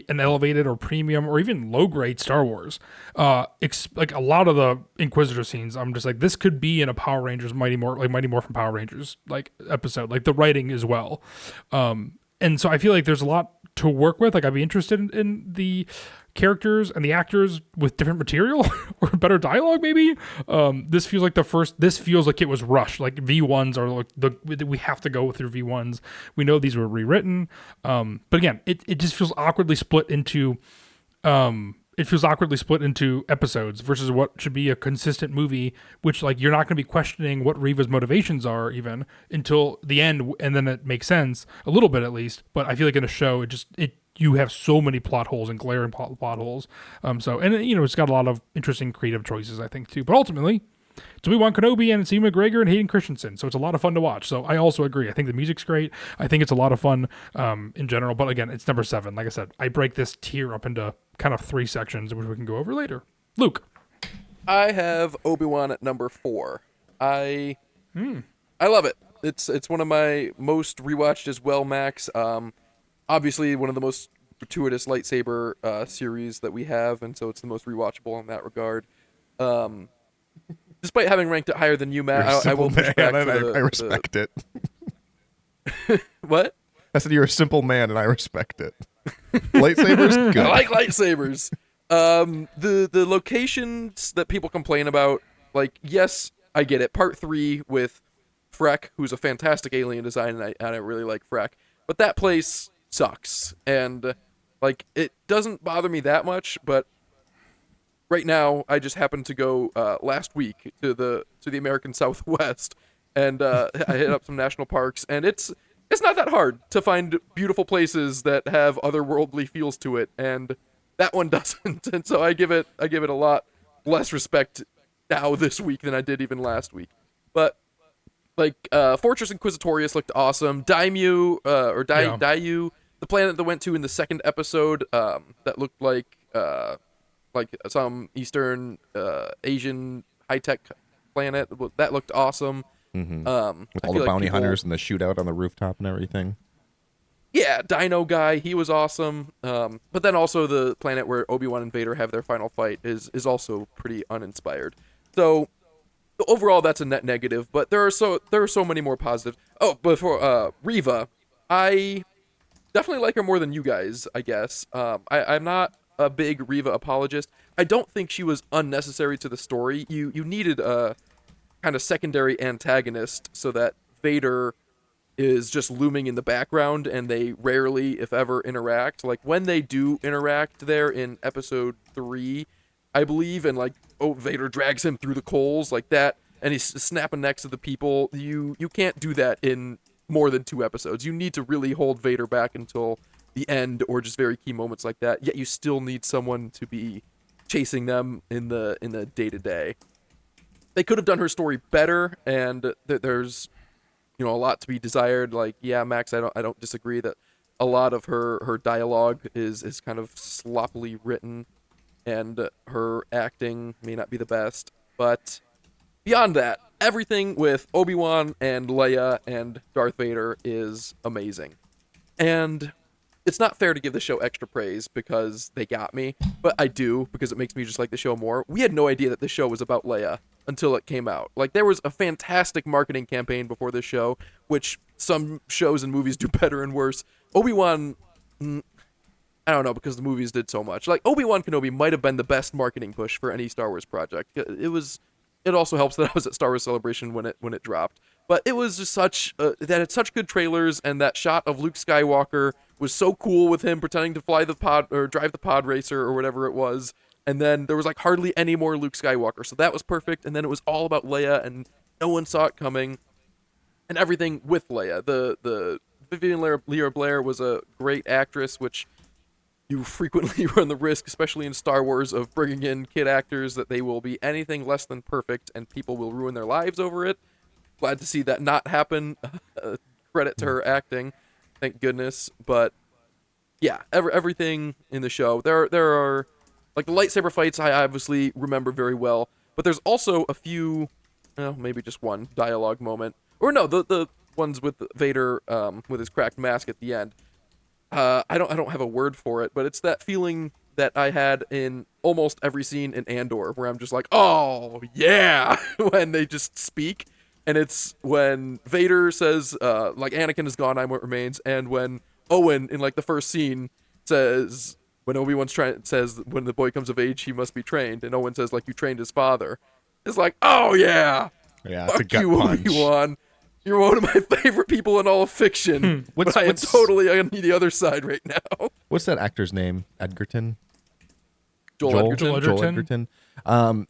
an elevated or premium or even low grade Star Wars. Like a lot of the Inquisitor scenes, I'm just like, this could be in a Power Rangers Mighty Morphin Power Rangers like episode, like the writing as well. And so I feel like there's a lot to work with. Like, I'd be interested in the characters and the actors with different material or better dialogue, maybe. This feels like it was rushed. Like, V1s are like we have to go through V1s. We know these were rewritten. But again, it just feels awkwardly split into episodes versus what should be a consistent movie, which, like, you're not going to be questioning what Reva's motivations are even until the end, and then it makes sense a little bit at least. But I feel like in a show, you have so many plot holes and glaring plot holes. It's got a lot of interesting creative choices, I think, too. But ultimately, it's Obi-Wan Kenobi and it's Ewan McGregor and Hayden Christensen, so it's a lot of fun to watch. So I also agree. I think the music's great. I think it's a lot of fun in general. But again, it's number 7. Like I said, I break this tier up into kind of 3 sections, which we can go over later. Luke. I have Obi-Wan at number 4. I love it. It's one of my most rewatched as well, Max. Obviously, one of the most gratuitous lightsaber series that we have, and so it's the most rewatchable in that regard. Despite having ranked it higher than you, Matt, I will push back. I respect it. What? I said you're a simple man, and I respect it. Lightsabers, good. I like lightsabers. The locations that people complain about, like, yes, I get it. Part 3 with Freck, who's a fantastic alien design, and I really like Freck, but that place sucks, and like, it doesn't bother me that much. But right now, I just happened to go last week to the American Southwest, and I hit up some national parks, and it's not that hard to find beautiful places that have otherworldly feels to it, and that one doesn't. And so I give it a lot less respect now this week than I did even last week. But like, Fortress Inquisitorius looked awesome. Daimyu, Daiyu, the planet that went to in the second episode, that looked like some Eastern Asian high-tech planet, that looked awesome. Mm-hmm. With all the bounty hunters and the shootout on the rooftop and everything. Yeah, Dino Guy, he was awesome. But then also the planet where Obi-Wan and Vader have their final fight is also pretty uninspired. So overall, that's a net negative. But there are so many more positives. Oh, but for Reva, I definitely like her more than you guys, I guess. I'm not a big Reva apologist. I don't think she was unnecessary to the story. You needed a kind of secondary antagonist so that Vader is just looming in the background and they rarely, if ever, interact. Like, when they do interact there in episode 3, I believe, and like, Vader drags him through the coals like that, and he's snapping necks of the people. You can't do that in more than 2 episodes. You need to really hold Vader back until the end, or just very key moments like that. Yet you still need someone to be chasing them in the day-to-day. They could have done her story better, and there's a lot to be desired. Like, yeah, Max, I don't disagree that a lot of her dialogue is kind of sloppily written, and her acting may not be the best. But beyond that, everything with Obi-Wan and Leia and Darth Vader is amazing. And it's not fair to give the show extra praise because they got me, but I do, because it makes me just like the show more. We had no idea that this show was about Leia until it came out. Like, there was a fantastic marketing campaign before this show, which some shows and movies do better and worse. Obi-Wan, I don't know, because the movies did so much. Like, Obi-Wan Kenobi might have been the best marketing push for any Star Wars project. It also helps that I was at Star Wars Celebration when it dropped. But it was just that had such good trailers, and that shot of Luke Skywalker was so cool with him pretending to fly the pod or drive the pod racer or whatever it was. And then there was like hardly any more Luke Skywalker, so that was perfect. And then it was all about Leia, and no one saw it coming. And everything with Leia. The Vivian Leigh Blair was a great actress, which you frequently run the risk, especially in Star Wars, of bringing in kid actors that they will be anything less than perfect, and people will ruin their lives over it. glad to see that not happen. Credit to her acting, thank goodness. But yeah, everything in the show. There are like the lightsaber fights. I obviously remember very well, but there's also a few, maybe just one dialogue moment, or no, the ones with Vader with his cracked mask at the end. I don't have a word for it, but it's that feeling that I had in almost every scene in Andor, where I'm just like, oh yeah, when they just speak. And it's when Vader says, like, Anakin is gone, I'm what remains, and when Owen, in, like, the first scene, says, when Obi-Wan says, when the boy comes of age, he must be trained, and Owen says, like, you trained his father. It's like, oh, yeah! Yeah, fuck it's a gut you, punch. Obi-Wan. You're one of my favorite people in all of fiction, but I am totally on the other side right now. What's that actor's name? Edgerton? Joel Edgerton.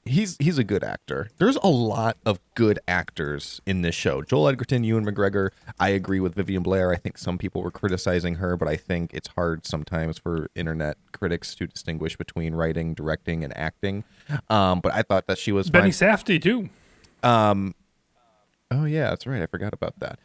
He's a good actor. There's a lot of good actors in this show. Joel Edgerton, Ewan McGregor. I agree with Vivian Blair. I think some people were criticizing her, but I think it's hard sometimes for internet critics to distinguish between writing, directing, and acting. But I thought that she was Benny fine. Safdie too. Oh yeah, that's right. I forgot about that.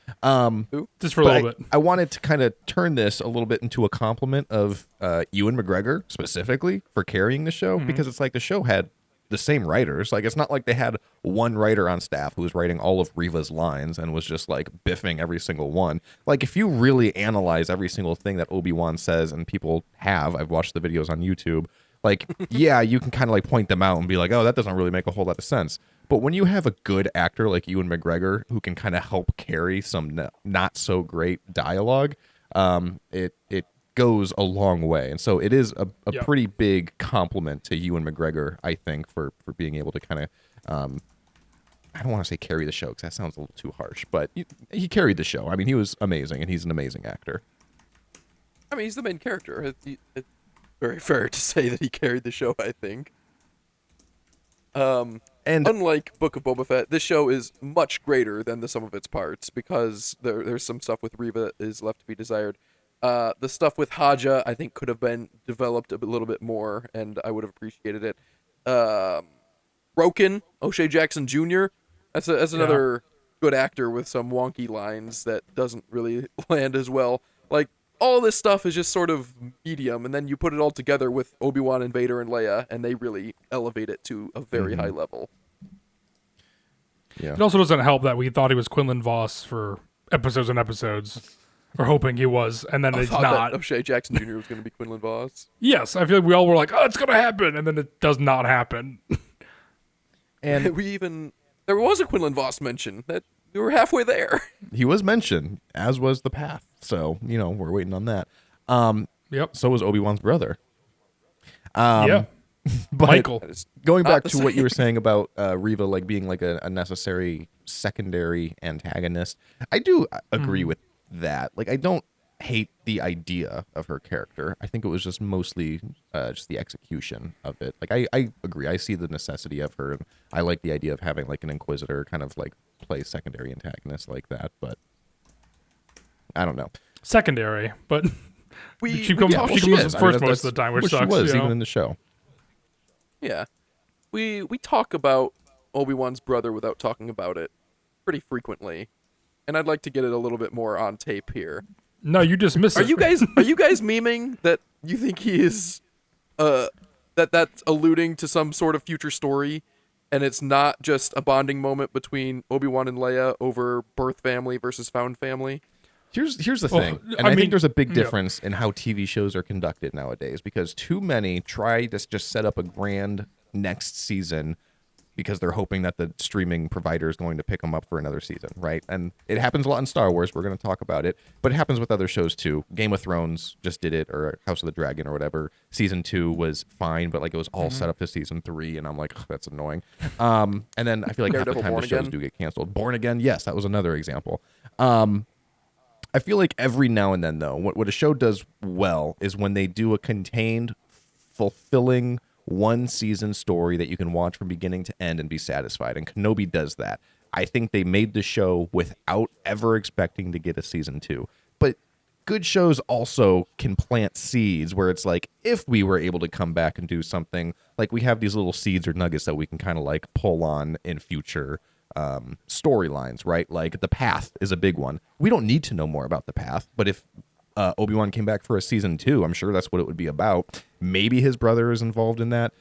Just for a little bit. I wanted to kind of turn this a little bit into a compliment of Ewan McGregor specifically for carrying the show, because it's like the show had the same writers. Like, it's not like they had one writer on staff who was writing all of Reva's lines and was just like biffing every single one. Like, if you really analyze every single thing that Obi-Wan says, and people have, I've watched the videos on YouTube, like, yeah, you can kind of like point them out and be like, oh, that doesn't really make a whole lot of sense. But when you have a good actor like Ewan McGregor who can kind of help carry some not so great dialogue, it goes a long way. And so it is a pretty big compliment to Ewan McGregor, I think, for being able to kind of, I don't want to say carry the show because that sounds a little too harsh, but he carried the show. I mean, he was amazing, and he's an amazing actor. I mean, he's the main character. It's very fair to say that he carried the show, I think. And unlike Book of Boba Fett, this show is much greater than the sum of its parts, because there's some stuff with Reva that is left to be desired. The stuff with Haja, I think, could have been developed a little bit more, and I would have appreciated it. Roken, O'Shea Jackson Jr., that's another good actor with some wonky lines that doesn't really land as well. Like, all this stuff is just sort of medium, and then you put it all together with Obi-Wan and Vader and Leia, and they really elevate it to a very high level. Yeah. It also doesn't help that we thought he was Quinlan Voss for episodes and episodes, or hoping he was, and then it's not. O'Shea Jackson Jr. was going to be Quinlan Voss. Yes, I feel like we all were like, oh, it's going to happen, and then it does not happen. And there was a Quinlan Voss mention that we were halfway there. He was mentioned, as was the Path. So, we're waiting on that. Yep. So was Obi-Wan's brother. Yeah. But Michael. Going back to what you were saying about Reva like being like a necessary secondary antagonist, I do agree with that. Like, I don't hate the idea of her character. I think it was just mostly just the execution of it. Like, I agree. I see the necessity of her. And I like the idea of having like an Inquisitor kind of like play secondary antagonist like that, but I don't know. Secondary, but she comes first most of the time, which sucks. She was even in the show. Yeah, we talk about Obi-Wan's brother without talking about it pretty frequently, and I'd like to get it a little bit more on tape here. No, you just missed it. Are you guys memeing that you think he is that's alluding to some sort of future story, and it's not just a bonding moment between Obi-Wan and Leia over birth family versus found family? Here's the thing, and I think there's a big difference in how TV shows are conducted nowadays, because too many try to just set up a grand next season because they're hoping that the streaming provider is going to pick them up for another season, right? And it happens a lot in Star Wars. We're going to talk about it, but it happens with other shows too. Game of Thrones just did it, or House of the Dragon or whatever. Season 2 was fine, but like it was all set up to season 3, and I'm like, that's annoying. And then I feel like half the time the shows do get canceled. Born Again, yes, that was another example. I feel like every now and then, though, what a show does well is when they do a contained, fulfilling one-season story that you can watch from beginning to end and be satisfied. And Kenobi does that. I think they made the show without ever expecting to get a season 2. But good shows also can plant seeds where it's like, if we were able to come back and do something, like we have these little seeds or nuggets that we can kind of like pull on in future storylines, right? Like the Path is a big one. We don't need to know more about the Path, but if Obi-Wan came back for a season 2, I'm sure that's what it would be about. Maybe his brother is involved in that.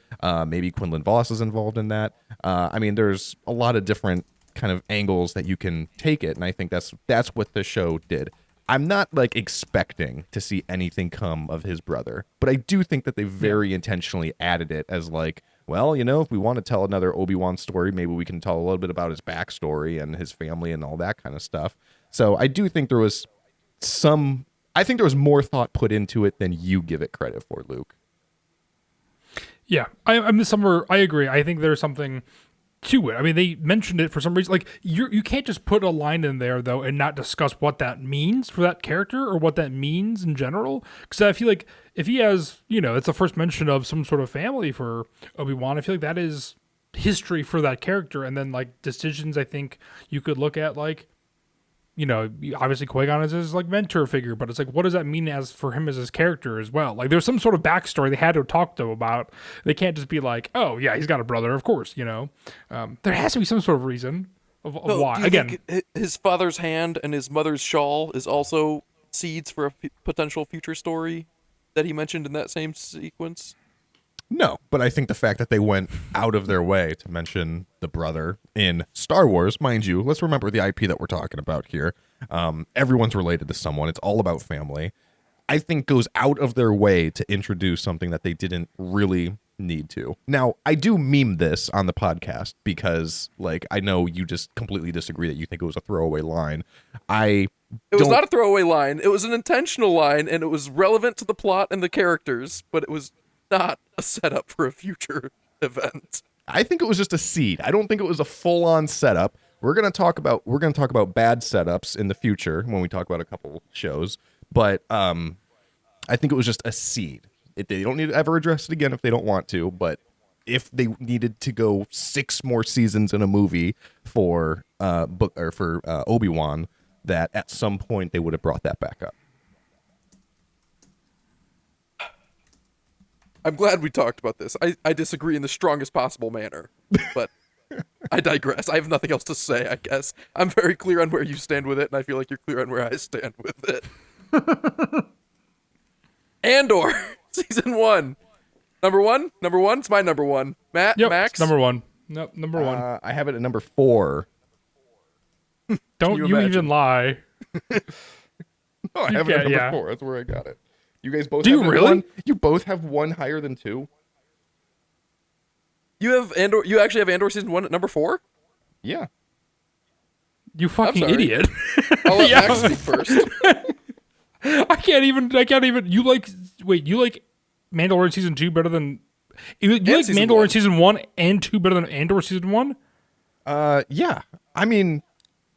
Maybe Quinlan Vos is involved in that. I mean, there's a lot of different kind of angles that you can take it, and I think that's what the show did. I'm not like expecting to see anything come of his brother, but I do think that they very intentionally added it as like, well, you know, if we want to tell another Obi-Wan story, maybe we can tell a little bit about his backstory and his family and all that kind of stuff. So I do think there was more thought put into it than you give it credit for, Luke. Yeah, I agree. I think there's something to it. I mean, they mentioned it for some reason. Like, you can't just put a line in there, though, and not discuss what that means for that character or what that means in general. Because I feel like if he has, you know, it's the first mention of some sort of family for Obi-Wan, I feel like that is history for that character. And then, like, decisions I think you could look at, like, you know, obviously Qui-Gon is his like mentor figure, but it's like, what does that mean as for him as his character as well? Like, there's some sort of backstory they had to talk to him about. They can't just be like, oh yeah, he's got a brother, of course, you know. There has to be some sort of reason of why. Again, his father's hand and his mother's shawl is also seeds for a potential future story that he mentioned in that same sequence. No, but I think the fact that they went out of their way to mention the brother in Star Wars, mind you, let's remember the IP that we're talking about here. Everyone's related to someone. It's all about family. I think goes out of their way to introduce something that they didn't really need to. Now, I do meme this on the podcast because, like, I know you just completely disagree that you think it was a throwaway line. It was not a throwaway line. It was an intentional line, and it was relevant to the plot and the characters, but it was not a setup for a future event. I think it was just a seed. I don't think it was a full-on setup. We're gonna talk about bad setups in the future when we talk about a couple shows, but I think it was just a seed. They don't need to ever address it again if they don't want to, but if they needed to go 6 more seasons in a movie for Obi-Wan, that at some point they would have brought that back up. I'm glad we talked about this. I disagree in the strongest possible manner, but I digress. I have nothing else to say, I guess. I'm very clear on where you stand with it, and I feel like you're clear on where I stand with it. Andor, season 1. Number one? It's my number 1. Matt, yep, Max? Number 1. Nope, number 1. I have it at number 4. Don't you even lie. Oh, I have it at number 4. That's where I got it. You guys both do have you really? One? You both have one higher than 2? You have Andor. You actually have Andor season 1 at number 4? Yeah. You fucking idiot. I'll let Max speak first. I can't even. You like Mandalorian season 2 better than you like Mandalorian season 1 and 2 better than Andor season 1? Yeah. I mean,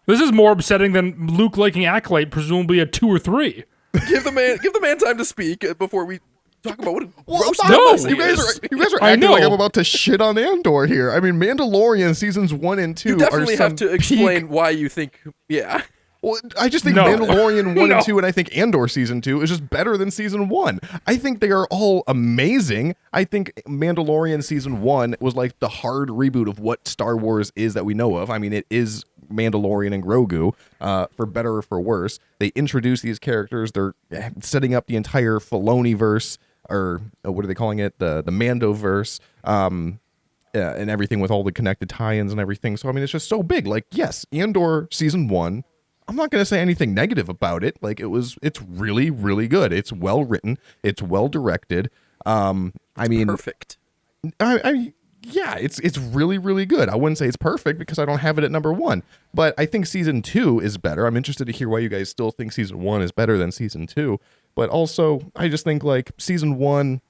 this is more upsetting than Luke liking Acolyte, presumably a 2 or 3. Give the man time to speak before we talk about what. You guys are acting like I'm about to shit on Andor here. I mean, Mandalorian seasons 1 and 2. You definitely have to explain why you think. Yeah. Well, I just think Mandalorian 1 and 2, and I think Andor season 2 is just better than season 1. I think they are all amazing. I think Mandalorian season 1 was like the hard reboot of what Star Wars is that we know of. I mean, it is Mandalorian and Grogu, for better or for worse. They introduce these characters. They're setting up the entire Filoni-verse, or what are they calling it? The Mando-verse, and everything with all the connected tie-ins and everything. So, I mean, it's just so big. Like, yes, Andor season 1, I'm not going to say anything negative about it. Like, it's really, really good. It's well written. It's well directed. Perfect. Yeah, it's really, really good. I wouldn't say it's perfect because I don't have it at number 1, but I think season 2 is better. I'm interested to hear why you guys still think season 1 is better than season 2. But also, I just think like season 1,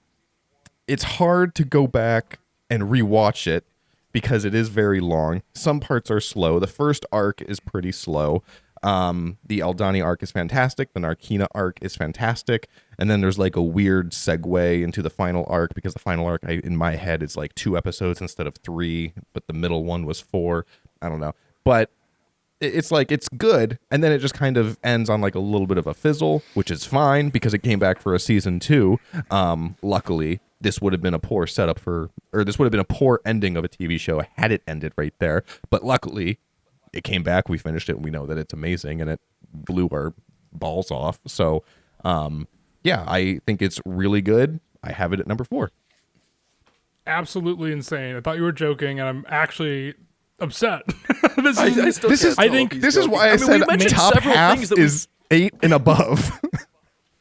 it's hard to go back and rewatch it because it is very long. Some parts are slow. The first arc is pretty slow. The Aldhani arc is fantastic. The Narkina arc is fantastic. And then there's like a weird segue into the final arc because the final arc in my head is like 2 episodes instead of 3, but the middle one was 4. I don't know. But it's like, it's good. And then it just kind of ends on like a little bit of a fizzle, which is fine because it came back for a season 2. Luckily, this would have been a poor setup this would have been a poor ending of a TV show had it ended right there. But luckily, it came back, we finished it, and we know that it's amazing, and it blew our balls off. So, yeah, I think it's really good. I have it at number 4. Absolutely insane. I thought you were joking, and I'm actually upset. I think this is why I said top half is 8 and above.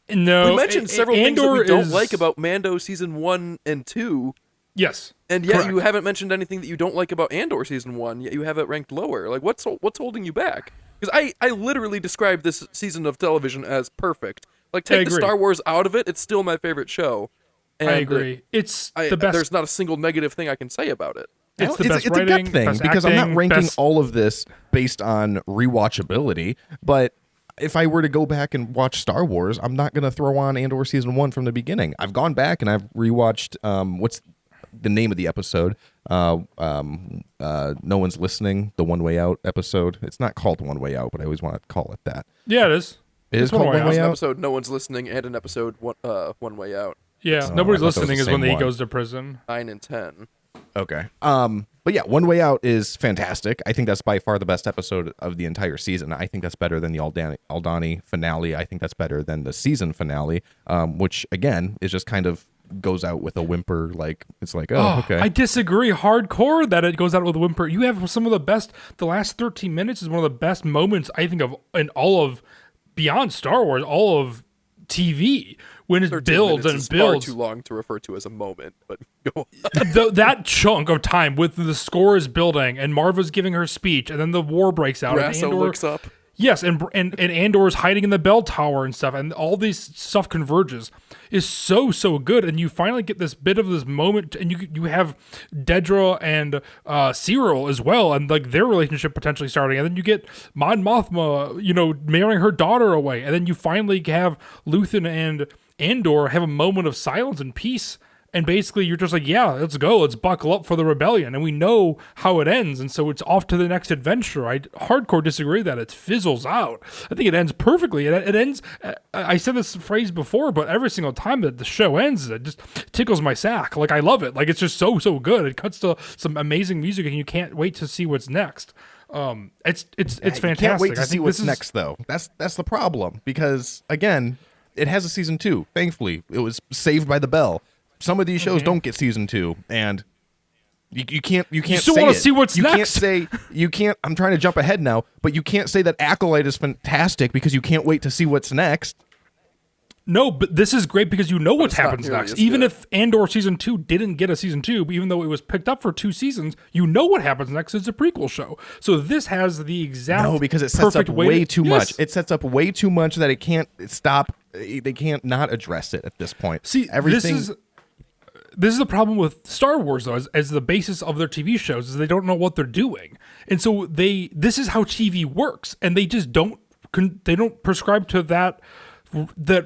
No, we mentioned several things that we don't like about Mando season 1 and 2. Yes, and yet you haven't mentioned anything that you don't like about Andor season 1. Yet you have it ranked lower. Like, what's holding you back? Because I literally described this season of television as perfect. Like, take the Star Wars out of it, it's still my favorite show. And I agree. It's the best. There's not a single negative thing I can say about it. It's the best writing, a gut thing, because acting, I'm not ranking all of this based on rewatchability, but if I were to go back and watch Star Wars, I'm not going to throw on Andor season 1 from the beginning. I've gone back and I've rewatched what's the name of the episode? No One's Listening, the One Way Out episode. It's not called One Way Out, but I always want to call it that. Yeah, it is. It is called One Way Out. There's an episode No One's Listening and an episode One Way Out. Yeah, Nobody's Listening is when he goes to prison. 9 and 10. Okay. But yeah, One Way Out is fantastic. I think that's by far the best episode of the entire season. I think that's better than the Aldani finale. I think that's better than the season finale, which again is just kind of goes out with a whimper. Like, it's like, okay. I disagree hardcore that it goes out with a whimper. You have some of the best. The last 13 minutes is one of the best moments I think of in all of beyond Star Wars, all of TV. When it builds and builds, far too long to refer to as a moment, but go that chunk of time with the score is building and Marva's giving her speech, and then the war breaks out. Grasso and Andor looks up. Yes, and Andor's hiding in the bell tower and stuff, and all these stuff converges is so good, and you finally get this bit of this moment, and you have Dedra and Cyril as well, and like their relationship potentially starting, and then you get Mon Mothma, marrying her daughter away, and then you finally have Luthen and Andor have a moment of silence and peace. And basically, you're just like, yeah, let's go. Let's buckle up for the rebellion. And we know how it ends. And so it's off to the next adventure. I hardcore disagree that it fizzles out. I think it ends perfectly. It ends, I said this phrase before, but every single time that the show ends, it just tickles my sack. Like, I love it. Like, it's just so good. It cuts to some amazing music, and you can't wait to see what's next. It's fantastic. You can't wait to see what's next, though. That's the problem. Because, again, it has a season 2. Thankfully, it was Saved by the Bell. Some of these shows don't get season 2, and you can't. You still want to see what's next. You can't. I'm trying to jump ahead now, but you can't say that Acolyte is fantastic because you can't wait to see what's next. No, but this is great because you know what happens next. Even if Andor season 2 didn't get a season 2, even though it was picked up for 2 seasons, you know what happens next. It's a prequel show, so this has the exact because it sets up way too much. It sets up way too much that it can't stop. They can't not address it at this point. See, everything. This is the problem with Star Wars, though, as the basis of their TV shows, is they don't know what they're doing. And so this is how TV works, and they just don't prescribe to that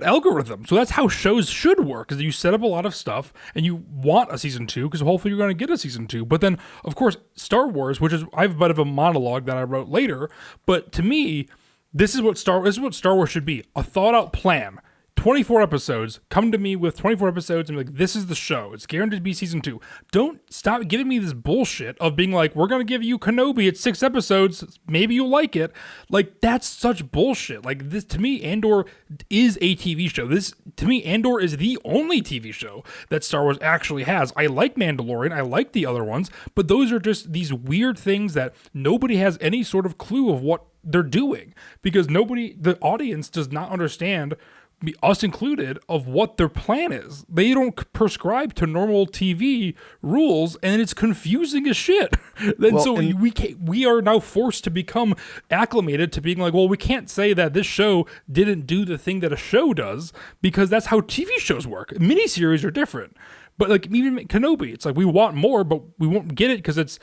algorithm. So that's how shows should work, is that you set up a lot of stuff, and you want a season 2, because hopefully you're going to get a season 2. But then, of course, Star Wars, I have a bit of a monologue that I wrote later, but to me, this is what Star Wars should be, a thought-out plan. 24 episodes. Come to me with 24 episodes and be like, this is the show. It's guaranteed to be season 2. Don't stop giving me this bullshit of being like, we're going to give you Kenobi at 6 episodes. Maybe you'll like it. Like, that's such bullshit. Like, this, to me, Andor is a TV show. To me, Andor is the only TV show that Star Wars actually has. I like Mandalorian. I like the other ones. But those are just these weird things that nobody has any sort of clue of what they're doing. Because the audience does not understand, us included, of what their plan is. They don't prescribe to normal TV rules, and it's confusing as shit. We are now forced to become acclimated to being like, well, we can't say that this show didn't do the thing that a show does, because that's how TV shows work. Miniseries are different. But like even Kenobi, it's like we want more, but we won't get it because it's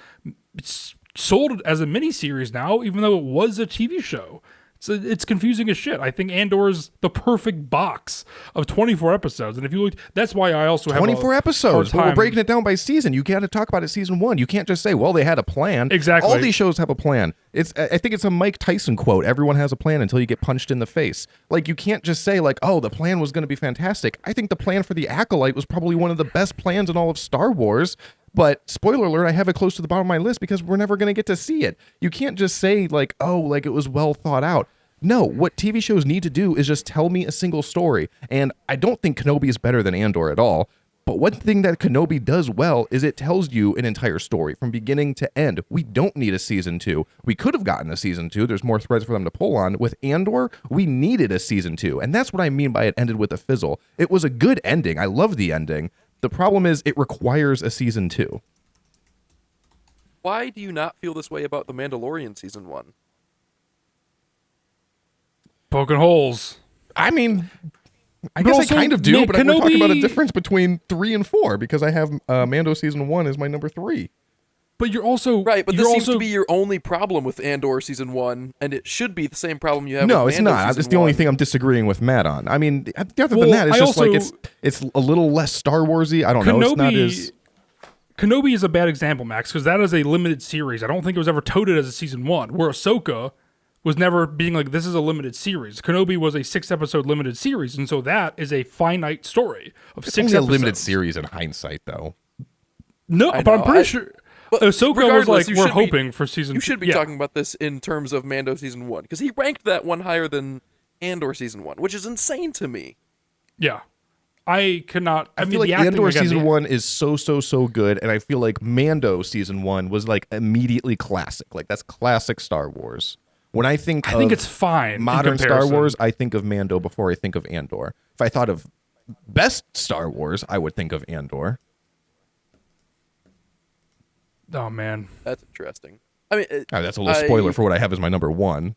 sold as a miniseries now, even though it was a TV show. So it's confusing as shit. I think Andor's the perfect box of 24 episodes. And if you look, that's why I also have 24 episodes. But we're breaking it down by season. You got to talk about it season 1. You can't just say, well, they had a plan. Exactly. All these shows have a plan. I think it's a Mike Tyson quote. Everyone has a plan until you get punched in the face. Like, you can't just say, like, oh, the plan was going to be fantastic. I think the plan for The Acolyte was probably one of the best plans in all of Star Wars. But spoiler alert, I have it close to the bottom of my list because we're never going to get to see it. You can't just say like, oh, like it was well thought out. No, what TV shows need to do is just tell me a single story. And I don't think Kenobi is better than Andor at all. But one thing that Kenobi does well is it tells you an entire story from beginning to end. We don't need a season 2. We could have gotten a season 2. There's more threads for them to pull on. With Andor, we needed a season 2. And that's what I mean by it ended with a fizzle. It was a good ending. I love the ending. The problem is it requires a season 2. Why do you not feel this way about The Mandalorian season 1? Poking holes. I mean, I guess I kind of do, but we're talking about a difference between 3 and 4 because I have Mando season 1 as my number 3. But you're also right. But this seems to be your only problem with Andor season 1, and it should be the same problem you have. No, with it's Mando not. Season It's the 1. only thing I'm disagreeing with Matt on. I mean, other than that, it's just like it's a little less Star Warsy. I don't know. It's not as. Kenobi is a bad example, Max, because that is a limited series. I don't think it was ever touted as a season 1. Where Ahsoka was never being like, this is a limited series. Kenobi was a 6-episode limited series, and so that is a finite story of 6 episodes. It's only a limited series in hindsight, though. No, but I'm pretty sure Ahsoka was like, we're hoping for season 2. You should be talking about this in terms of Mando season 1, because he ranked that one higher than Andor season 1, which is insane to me. Yeah. I cannot. I mean, feel like the acting Andor season 1 is so good, and I feel like Mando season 1 was like immediately classic. Like that's classic Star Wars. When I think it's fine. Modern Star Wars, I think of Mando before I think of Andor. If I thought of best Star Wars, I would think of Andor. Oh man, that's interesting. I mean, that's a little spoiler for what I have as my number 1.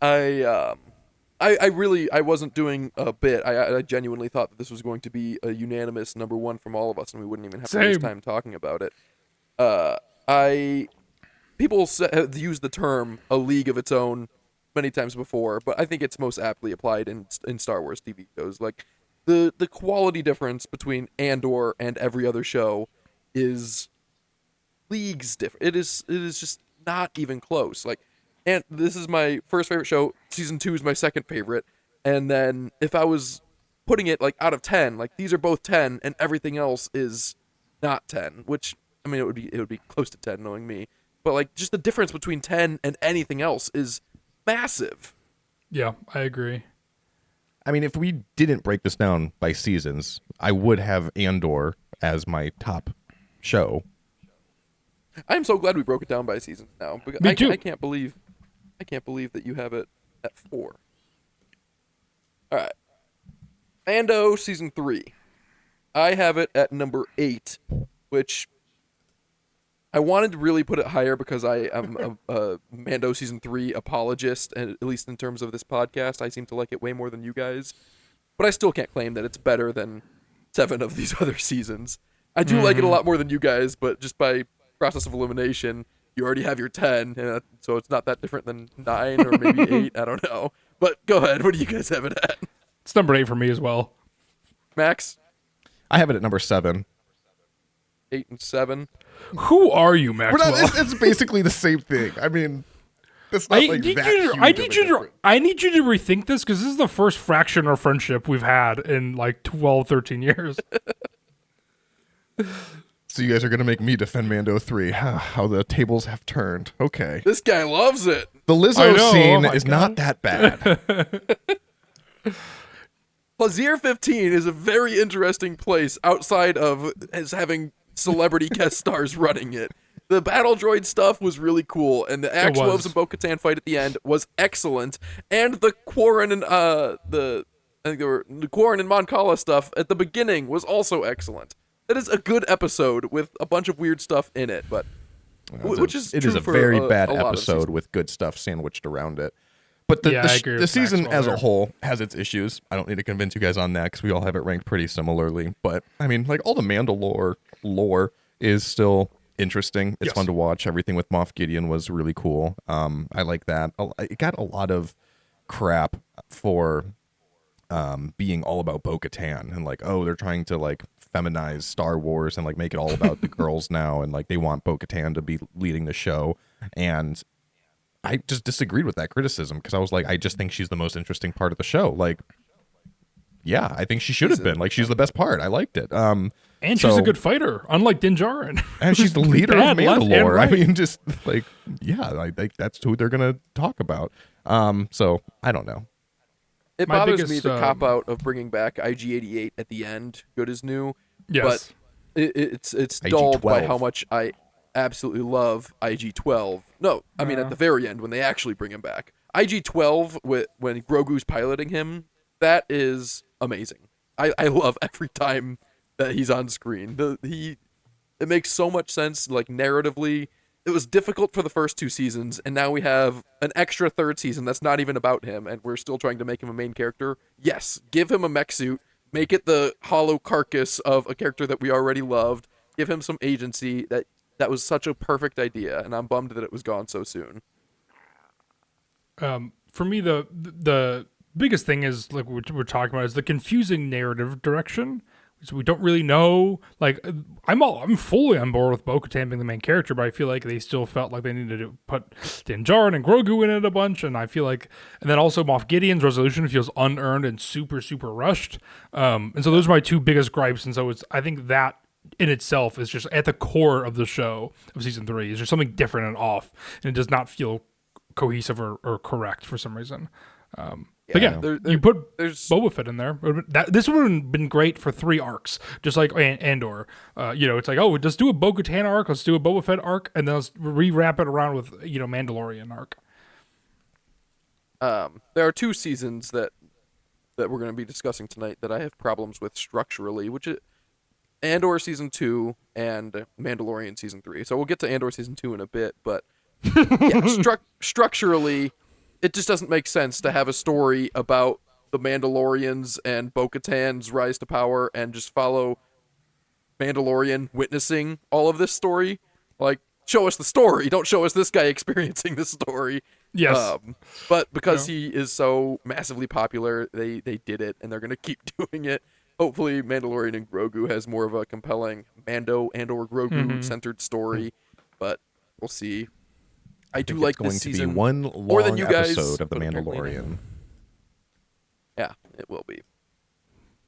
I wasn't doing a bit. I genuinely thought that this was going to be a unanimous number 1 from all of us, and we wouldn't even have to waste time talking about it. People have used the term "a league of its own" many times before, but I think it's most aptly applied in Star Wars TV shows. Like the quality difference between Andor and every other show is leagues different. It is just not even close. Like, and this is my first favorite show. Season 2 is my second favorite. And then if I was putting it like out of 10, like these are both 10, and everything else is not 10. Which I mean, it would be close to 10, knowing me. But like, just the difference between 10 and anything else is massive. Yeah, I agree. I mean, if we didn't break this down by seasons, I would have Andor as my top show. I'm so glad we broke it down by seasons now. Because Me too. I can't believe that you have it at 4. All right, Mando season 3. I have it at number 8, which I wanted to really put it higher because I am a Mando season 3 apologist, and at least in terms of this podcast, I seem to like it way more than you guys. But I still can't claim that it's better than 7 of these other seasons. I do like it a lot more than you guys, but just by process of elimination, you already have your 10, so it's not that different than 9 or maybe 8. I don't know. But go ahead. What do you guys have it at? It's number 8 for me as well. Max? I have it at number 7. 8 and 7. Who are you, Maxwell? It's basically the same thing. I mean, it's not I need you to rethink this because this is the first fraction of friendship we've had in like 12, 13 years. So you guys are going to make me defend Mando 3. How the tables have turned. Okay. This guy loves it. The Lizzo scene is not that bad. Plaisir 15 is a very interesting place outside of as having celebrity guest stars running it. The battle droid stuff was really cool, and the Axe Woves and Bo-Katan fight at the end was excellent, and the Quarren and the Quarren and Mon Cala stuff at the beginning was also excellent. That is a good episode with a bunch of weird stuff in it, but which is it is a very bad episode with good stuff sandwiched around it. But the season as a whole has its issues. I don't need to convince you guys on that because we all have it ranked pretty similarly. But I mean, like all the Mandalore lore is still interesting. It's fun to watch. Everything with Moff Gideon was really cool. I like that. It got a lot of crap for being all about Bo-Katan and like, oh, they're trying to like feminize Star Wars and like make it all about the girls now, and like they want Bo-Katan to be leading the show. And I just disagreed with that criticism because I was like, I just think she's the most interesting part of the show. Like, yeah, I think she should have been. Like, she's the best part. I liked it. And she's a good fighter, unlike Din Djarin. And she's the leader of Mandalore. Right. I mean, just like, yeah, I think that's who they're gonna talk about. So I don't know. It bothers me the cop out of bringing back IG-88 at the end. Good as new. Yes. But it's dulled by how much I absolutely love IG-12. No, I mean at the very end when they actually bring him back. IG-12 when Grogu's piloting him, that is amazing. I love every time that he's on screen. It makes so much sense, like narratively. It was difficult for the first 2 seasons, and now we have an extra 3rd season that's not even about him, and we're still trying to make him a main character. Yes, give him a mech suit, make it the hollow carcass of a character that we already loved, give him some agency. That was such a perfect idea, and I'm bummed that it was gone so soon. For me, the biggest thing is, like we're talking about, is the confusing narrative direction. So we don't really know. Like, I'm fully on board with Bo-Katan being the main character, but I feel like they still felt like they needed to put Din Djarin and Grogu in it a bunch, and I feel like, and then also Moff Gideon's resolution feels unearned and super rushed. And so those are my 2 biggest gripes. And so I think that in itself is just at the core of the show of season 3. Is there something different and off, and it does not feel cohesive or correct for some reason. But yeah, you put Boba Fett in there. This would have been great for 3 arcs, just like Andor. It's like, oh, let's do a Bo-Katan arc, let's do a Boba Fett arc, and then let's rewrap it around with Mandalorian arc. There are 2 seasons that we're going to be discussing tonight that I have problems with structurally, which is Andor season 2 and Mandalorian season 3. So we'll get to Andor season 2 in a bit, but yeah, structurally, it just doesn't make sense to have a story about the Mandalorians and Bo-Katan's rise to power and just follow Mandalorian witnessing all of this story. Like, show us the story. Don't show us this guy experiencing the story. Yes. But because he is so massively popular, they did it, and they're going to keep doing it. Hopefully, Mandalorian and Grogu has more of a compelling Mando and/or Grogu-centered story, but we'll see. I do like this season to be one long more than you guys, episode of The Mandalorian. Yeah, it will be.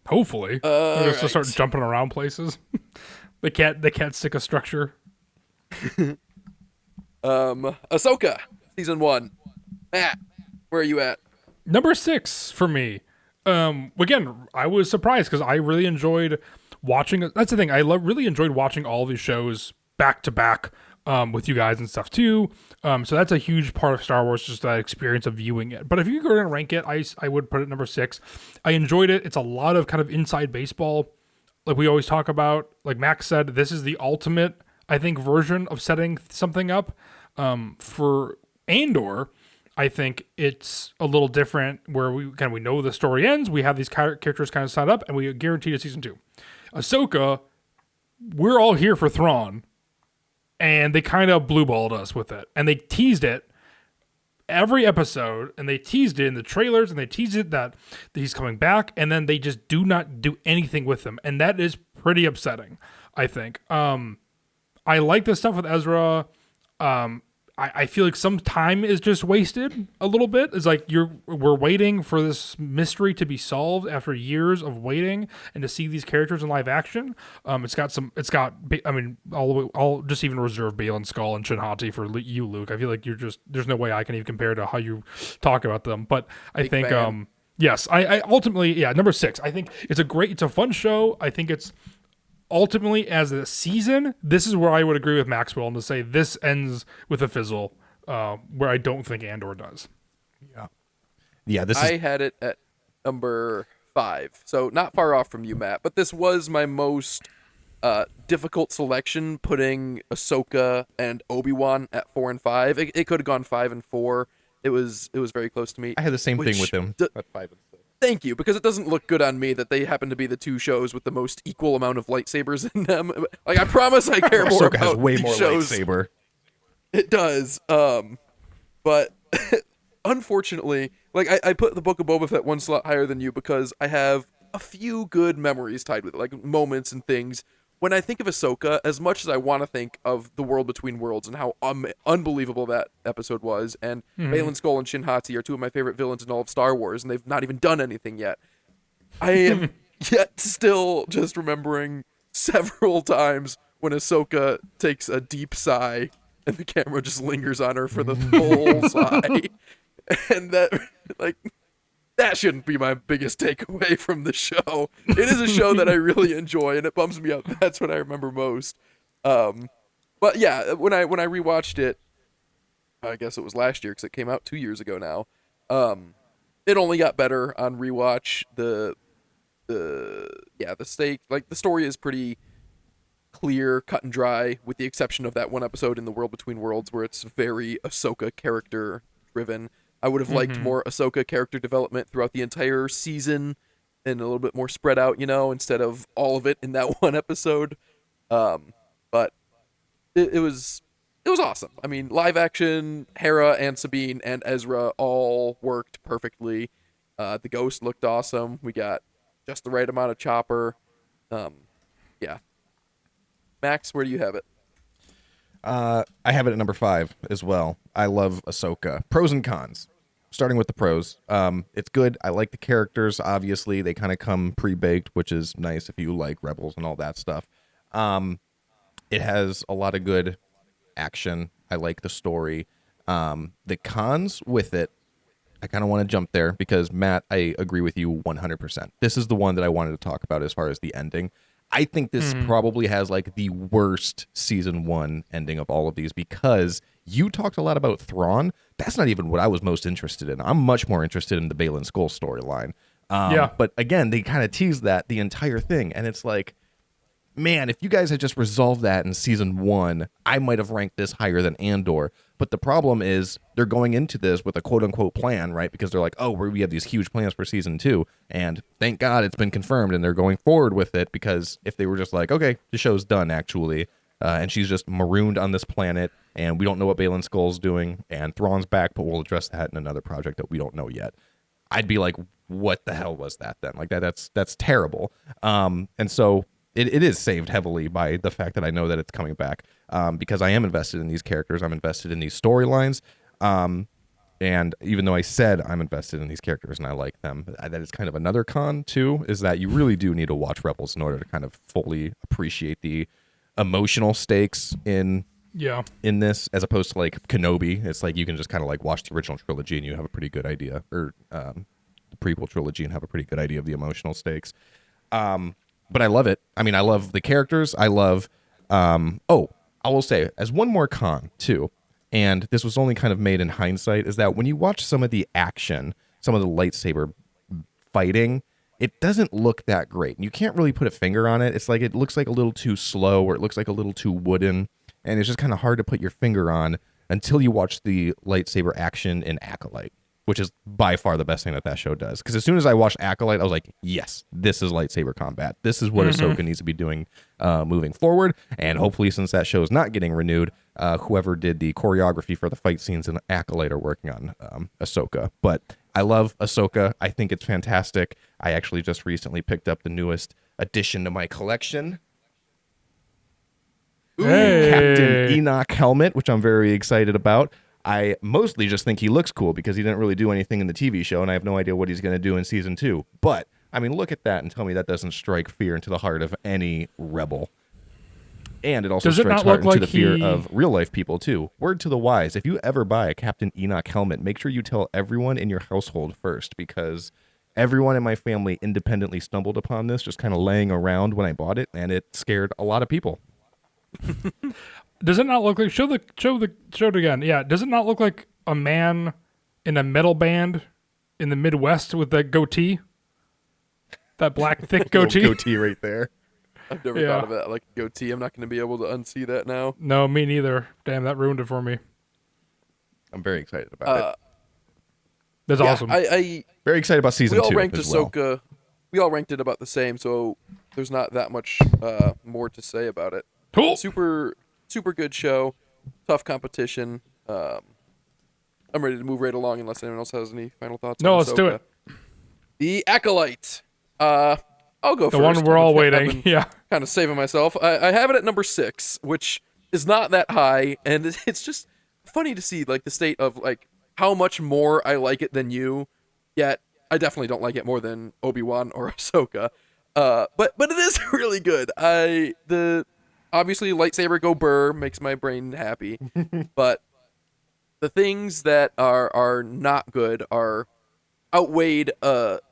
Hopefully, they're just start jumping around places. They can't stick a structure. Ahsoka season 1. Matt, where are you at? Number 6 for me. Again, I was surprised because I really enjoyed watching. That's the thing. I really enjoyed watching all these shows back to back. With you guys and stuff too. So that's a huge part of Star Wars, just that experience of viewing it. But if you were going to rank it, I would put it number 6. I enjoyed it. It's a lot of kind of inside baseball. Like we always talk about, like Max said, this is the ultimate, I think, version of setting something up. For Andor, I think it's a little different where we know the story ends. We have these characters kind of set up and we guaranteed a season 2. Ahsoka, we're all here for Thrawn. And they kind of blue-balled us with it. And they teased it every episode. And they teased it in the trailers. And they teased it that he's coming back. And then they just do not do anything with him. And that is pretty upsetting, I think. I like the stuff with Ezra. I feel like some time is just wasted a little bit. It's like we're waiting for this mystery to be solved after years of waiting and to see these characters in live action. I'll just even reserve Baylan Skoll and Shin Hati for you, Luke. I feel like there's no way I can even compare to how you talk about them. But I think, yes, I ultimately, number 6. I think it's a fun show. I think it's, ultimately, as a season, this is where I would agree with Maxwell and to say this ends with a fizzle, where I don't think Andor does. Yeah. I had it at number 5, so not far off from you, Matt. But this was my most difficult selection, putting Ahsoka and Obi-Wan at 4 and 5. It could have gone 5 and 4. It was very close to me. I had the same thing with them at 5 and 6. Thank you, because it doesn't look good on me that they happen to be the 2 shows with the most equal amount of lightsabers in them. Like, I promise I care more about has way these more shows. lightsaber. It does. But unfortunately, like I put the Book of Boba Fett 1 slot higher than you because I have a few good memories tied with it, like moments and things. When I think of Ahsoka, as much as I want to think of The World Between Worlds and how unbelievable that episode was, and Baylan Skoll and Shin Hati are 2 of my favorite villains in all of Star Wars, and they've not even done anything yet. I am yet still just remembering several times when Ahsoka takes a deep sigh and the camera just lingers on her for the whole sigh. And that shouldn't be my biggest takeaway from the show. It is a show that I really enjoy, and it bums me out. That's what I remember most. But yeah, when I rewatched it, I guess it was last year because it came out 2 years ago now. It only got better on rewatch. The stake, like, the story is pretty clear, cut and dry, with the exception of that one episode in The World Between Worlds where it's very Ahsoka character driven. I would have liked more Ahsoka character development throughout the entire season and a little bit more spread out, instead of all of it in that one episode. But it was awesome. I mean, live action, Hera and Sabine and Ezra all worked perfectly. The ghost looked awesome. We got just the right amount of Chopper. Yeah. Max, where do you have it? I have it at number 5 as well. I love Ahsoka. Pros and cons. Starting with the pros. It's good. I like the characters. Obviously, they kind of come pre-baked, which is nice if you like Rebels and all that stuff. It has a lot of good action. I like the story. The cons with it, I kind of want to jump there because, Matt, I agree with you 100%. This is the one that I wanted to talk about as far as the ending. I think this probably has like the worst season 1 ending of all of these because you talked a lot about Thrawn. That's not even what I was most interested in. I'm much more interested in the Baylan Skoll storyline. But again, they kind of tease that the entire thing. And it's like, man, if you guys had just resolved that in season 1, I might have ranked this higher than Andor. But the problem is they're going into this with a quote-unquote plan, right? Because they're like, oh, we have these huge plans for season 2. And thank God it's been confirmed and they're going forward with it, because if they were just like, okay, the show's done, actually, and she's just marooned on this planet, and we don't know what Baylan Skoll's doing, and Thrawn's back, but we'll address that in another project that we don't know yet, I'd be like, what the hell was that then? Like, that's terrible. And so it is saved heavily by the fact that I know that it's coming back, because I am invested in these characters. I'm invested in these storylines. And even though I said I'm invested in these characters and I like them, that is kind of another con too, is that you really do need to watch Rebels in order to kind of fully appreciate the emotional stakes in this, as opposed to like Kenobi. It's like you can just kind of like watch the original trilogy and you have a pretty good idea, or the prequel trilogy, and have a pretty good idea of the emotional stakes. But I love it. I mean, I love the characters. I love, I will say, as one more con, too, and this was only kind of made in hindsight, is that when you watch some of the action, some of the lightsaber fighting, it doesn't look that great. And you can't really put a finger on it. It's like it looks like a little too slow, or it looks like a little too wooden, and it's just kind of hard to put your finger on until you watch the lightsaber action in Acolyte, which is by far the best thing that show does. Because as soon as I watched Acolyte, I was like, yes, this is lightsaber combat. This is what Ahsoka needs to be doing moving forward. And hopefully, since that show is not getting renewed, whoever did the choreography for the fight scenes in Acolyte are working on Ahsoka. But I love Ahsoka. I think it's fantastic. I actually just recently picked up the newest addition to my collection. Hey. Captain Enoch helmet, which I'm very excited about. I mostly just think he looks cool because he didn't really do anything in the TV show, and I have no idea what he's going to do in season 2. But, I mean, look at that and tell me that doesn't strike fear into the heart of any rebel. And it also strikes heart into the fear of real-life people, too. Word to the wise, if you ever buy a Captain Enoch helmet, make sure you tell everyone in your household first, because everyone in my family independently stumbled upon this just kind of laying around when I bought it, and it scared a lot of people. Does it not look like show it again? Yeah, does it not look like a man in a metal band in the Midwest with that goatee? That black thick goatee. Goatee right there. I've never thought of that like goatee. I'm not going to be able to unsee that now. No, me neither. Damn, that ruined it for me. I'm very excited about it. That's awesome. I very excited about season 2. We all ranked Ahsoka. We all ranked it about the same, so there's not that much more to say about it. Cool. Super good show. Tough competition. I'm ready to move right along unless anyone else has any final thoughts. No, on let's Ahsoka. do it. The Acolyte. I'll go first. The one we're all waiting. Yeah. Kind of saving myself. I have it at number 6, which is not that high, and it's just funny to see like the state of like how much more I like it than you. Yet I definitely don't like it more than Obi-Wan or Ahsoka. But it is really good. Obviously lightsaber go burr makes my brain happy, but the things that are not good are outweighed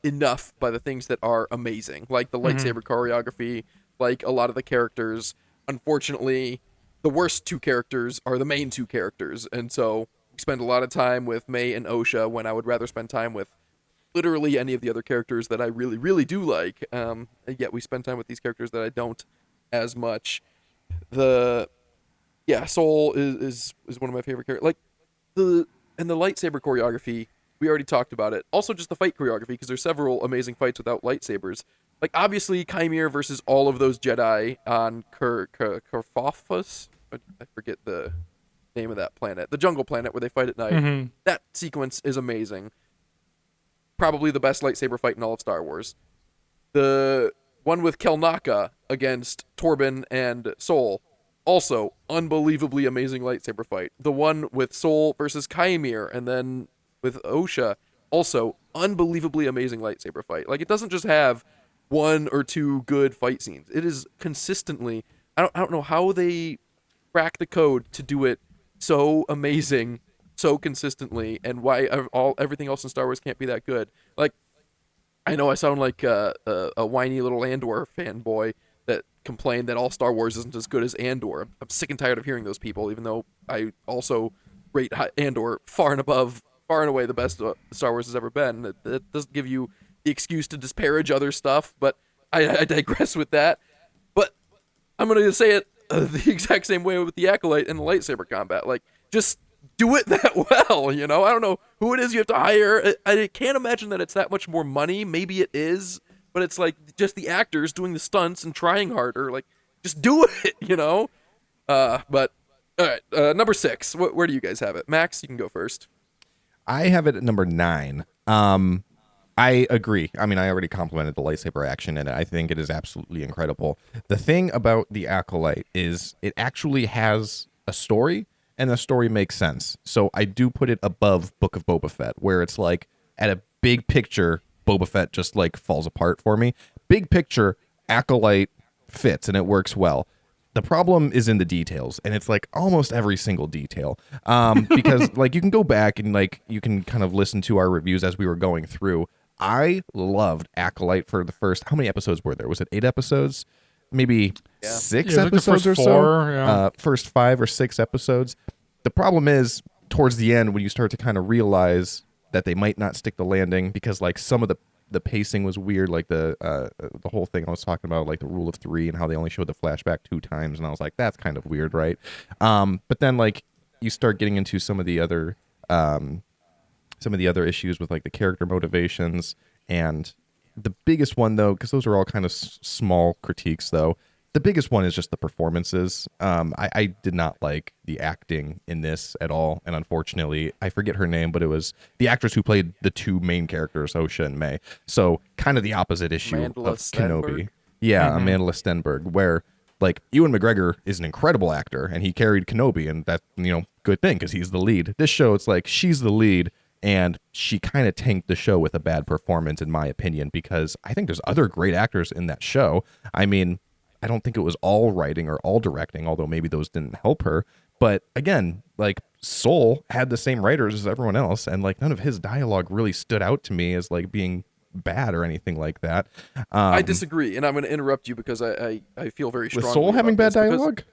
enough by the things that are amazing, like the lightsaber choreography, like a lot of the characters. Unfortunately, the worst two characters are the main two characters, and so we spend a lot of time with May and Osha when I would rather spend time with literally any of the other characters that I really, really do like. Yet we spend time with these characters that I don't as much. Soul is one of my favorite characters. Like the lightsaber choreography, we already talked about it. Also, just the fight choreography, because there's several amazing fights without lightsabers. Like obviously, Chimere versus all of those Jedi on Kerfophus. I forget the name of that planet, the jungle planet where they fight at night. That sequence is amazing. Probably the best lightsaber fight in all of Star Wars. The one with Kelnaka against Torben and Soul, also unbelievably amazing lightsaber fight. The one with Soul versus Chimere and then with Osha, also unbelievably amazing lightsaber fight. Like, it doesn't just have one or two good fight scenes. It is consistently, I don't know how they crack the code to do it so amazing, so consistently, and why everything else in Star Wars can't be that good. Like, I know I sound like a whiny little Andor fanboy that complained that all Star Wars isn't as good as Andor. I'm sick and tired of hearing those people, even though I also rate Andor far and away the best Star Wars has ever been. That doesn't give you the excuse to disparage other stuff, but I digress with that. But I'm going to say it the exact same way with the Acolyte and the lightsaber combat. Like, just do it that well, I don't know who it is you have to hire. I can't imagine that it's that much more money. Maybe it is, but it's like just the actors doing the stunts and trying harder. Like, just do it, But all right, number 6. Where do you guys have it? Max, you can go first. I have it at number 9. I agree. I mean, I already complimented the lightsaber action, and I think it is absolutely incredible. The thing about the Acolyte is it actually has a story, and the story makes sense. So I do put it above Book of Boba Fett, where it's like, at a big picture, Boba Fett just like falls apart for me. Big picture, Acolyte fits, and it works well. The problem is in the details, and it's like almost every single detail. Because like you can go back and like you can kind of listen to our reviews as we were going through. I loved Acolyte for the first, how many episodes were there? Was it 8 episodes? Maybe 6 episodes or so? First 5 or 6 episodes. The problem is towards the end when you start to kind of realize that they might not stick the landing, because like some of the pacing was weird, like the whole thing I was talking about, like the rule of 3 and how they only showed the flashback 2 times, and I was like, that's kind of weird, right? But then like you start getting into some of the other issues with like the character motivations, and the biggest one though, because those are all kind of small critiques though, the biggest one is just the performances. I did not like the acting in this at all, and unfortunately, I forget her name, but it was the actress who played the 2 main characters, Osha and May. So kind of the opposite issue Amandla of Stenberg? Kenobi. Yeah, Amandla Stenberg, where like Ewan McGregor is an incredible actor, and he carried Kenobi, and that, good thing, because he's the lead. This show, it's like she's the lead, and she kind of tanked the show with a bad performance, in my opinion, because I think there's other great actors in that show. I mean, I don't think it was all writing or all directing, although maybe those didn't help her. But again, like Soul had the same writers as everyone else, and like none of his dialogue really stood out to me as like being bad or anything like that. I disagree, and I'm going to interrupt you because I feel very strongly with Soul having bad dialogue.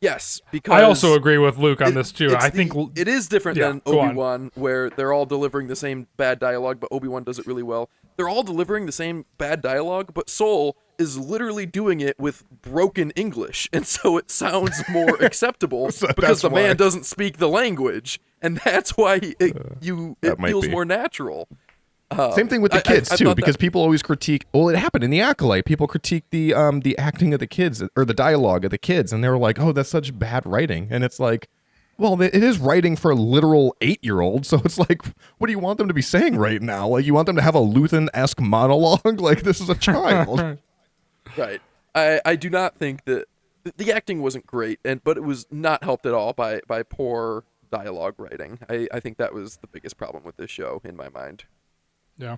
Yes, because I also agree with Luke on this too. I think it is different than Obi-Wan, where they're all delivering the same bad dialogue, but Obi-Wan does it really well. They're all delivering the same bad dialogue, but Soul is literally doing it with broken English, and so it sounds more acceptable because the man doesn't speak the language, and that's why it feels more natural. Same thing with the kids too, because people always critique. Well, it happened in the Acolyte. People critique the acting of the kids or the dialogue of the kids, and they were like, "Oh, that's such bad writing." And it's like, well, it is writing for a literal 8-year-old, so it's like, what do you want them to be saying right now? Like, you want them to have a Luthen-esque monologue? Like, this is a child. Right. I do not think that the acting wasn't great, but it was not helped at all by poor dialogue writing. I think that was the biggest problem with this show in my mind. Yeah.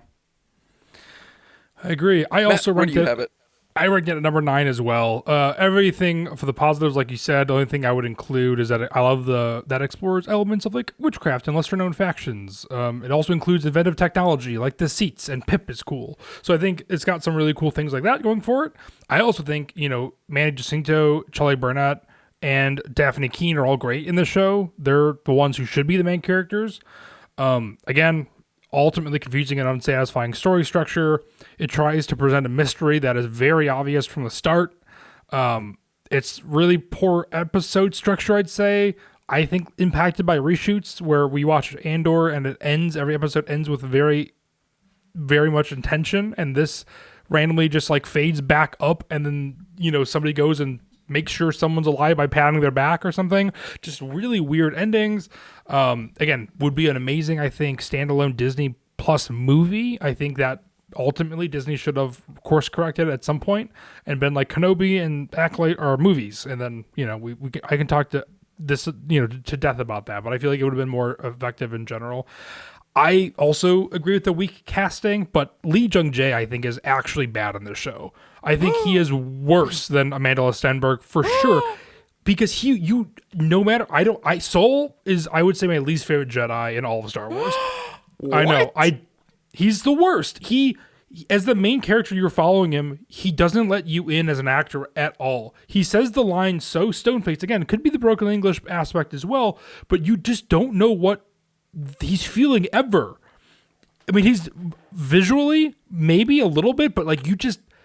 I agree. I also Matt, where do you have it? I ranked it at number 9 as well. Everything for the positives, like you said, the only thing I would include is that I love that explores elements of like witchcraft and lesser known factions. It also includes inventive technology like the seats, and Pip is cool. So I think it's got some really cool things like that going for it. I also think, Manny Jacinto, Charlie Burnett, and Daphne Keene are all great in the show. They're the ones who should be the main characters. Again, ultimately confusing and unsatisfying story structure. It tries to present a mystery that is very obvious from the start. It's really poor episode structure, I'd say. I think impacted by reshoots where we watch Andor and every episode ends with very, very much intention, and this randomly just like fades back up, and then, somebody goes and make sure someone's alive by patting their back or something. Just really weird endings. Again, would be an amazing, I think, standalone Disney Plus movie. I think that ultimately Disney should have course corrected at some point and been like Kenobi and Acolyte are movies. And then, I can talk to this, to death about that, but I feel like it would have been more effective in general. I also agree with the weak casting, but Lee Jung-jae, I think, is actually bad in this show. I think he is worse than Amanda Stenberg for sure, because Soul is, I would say, my least favorite Jedi in all of Star Wars. I know, he's the worst. As the main character, you're following him, he doesn't let you in as an actor at all. He says the line so stone-faced. Again, it could be the broken English aspect as well, but you just don't know what he's feeling ever. I mean, he's visually maybe a little bit, but like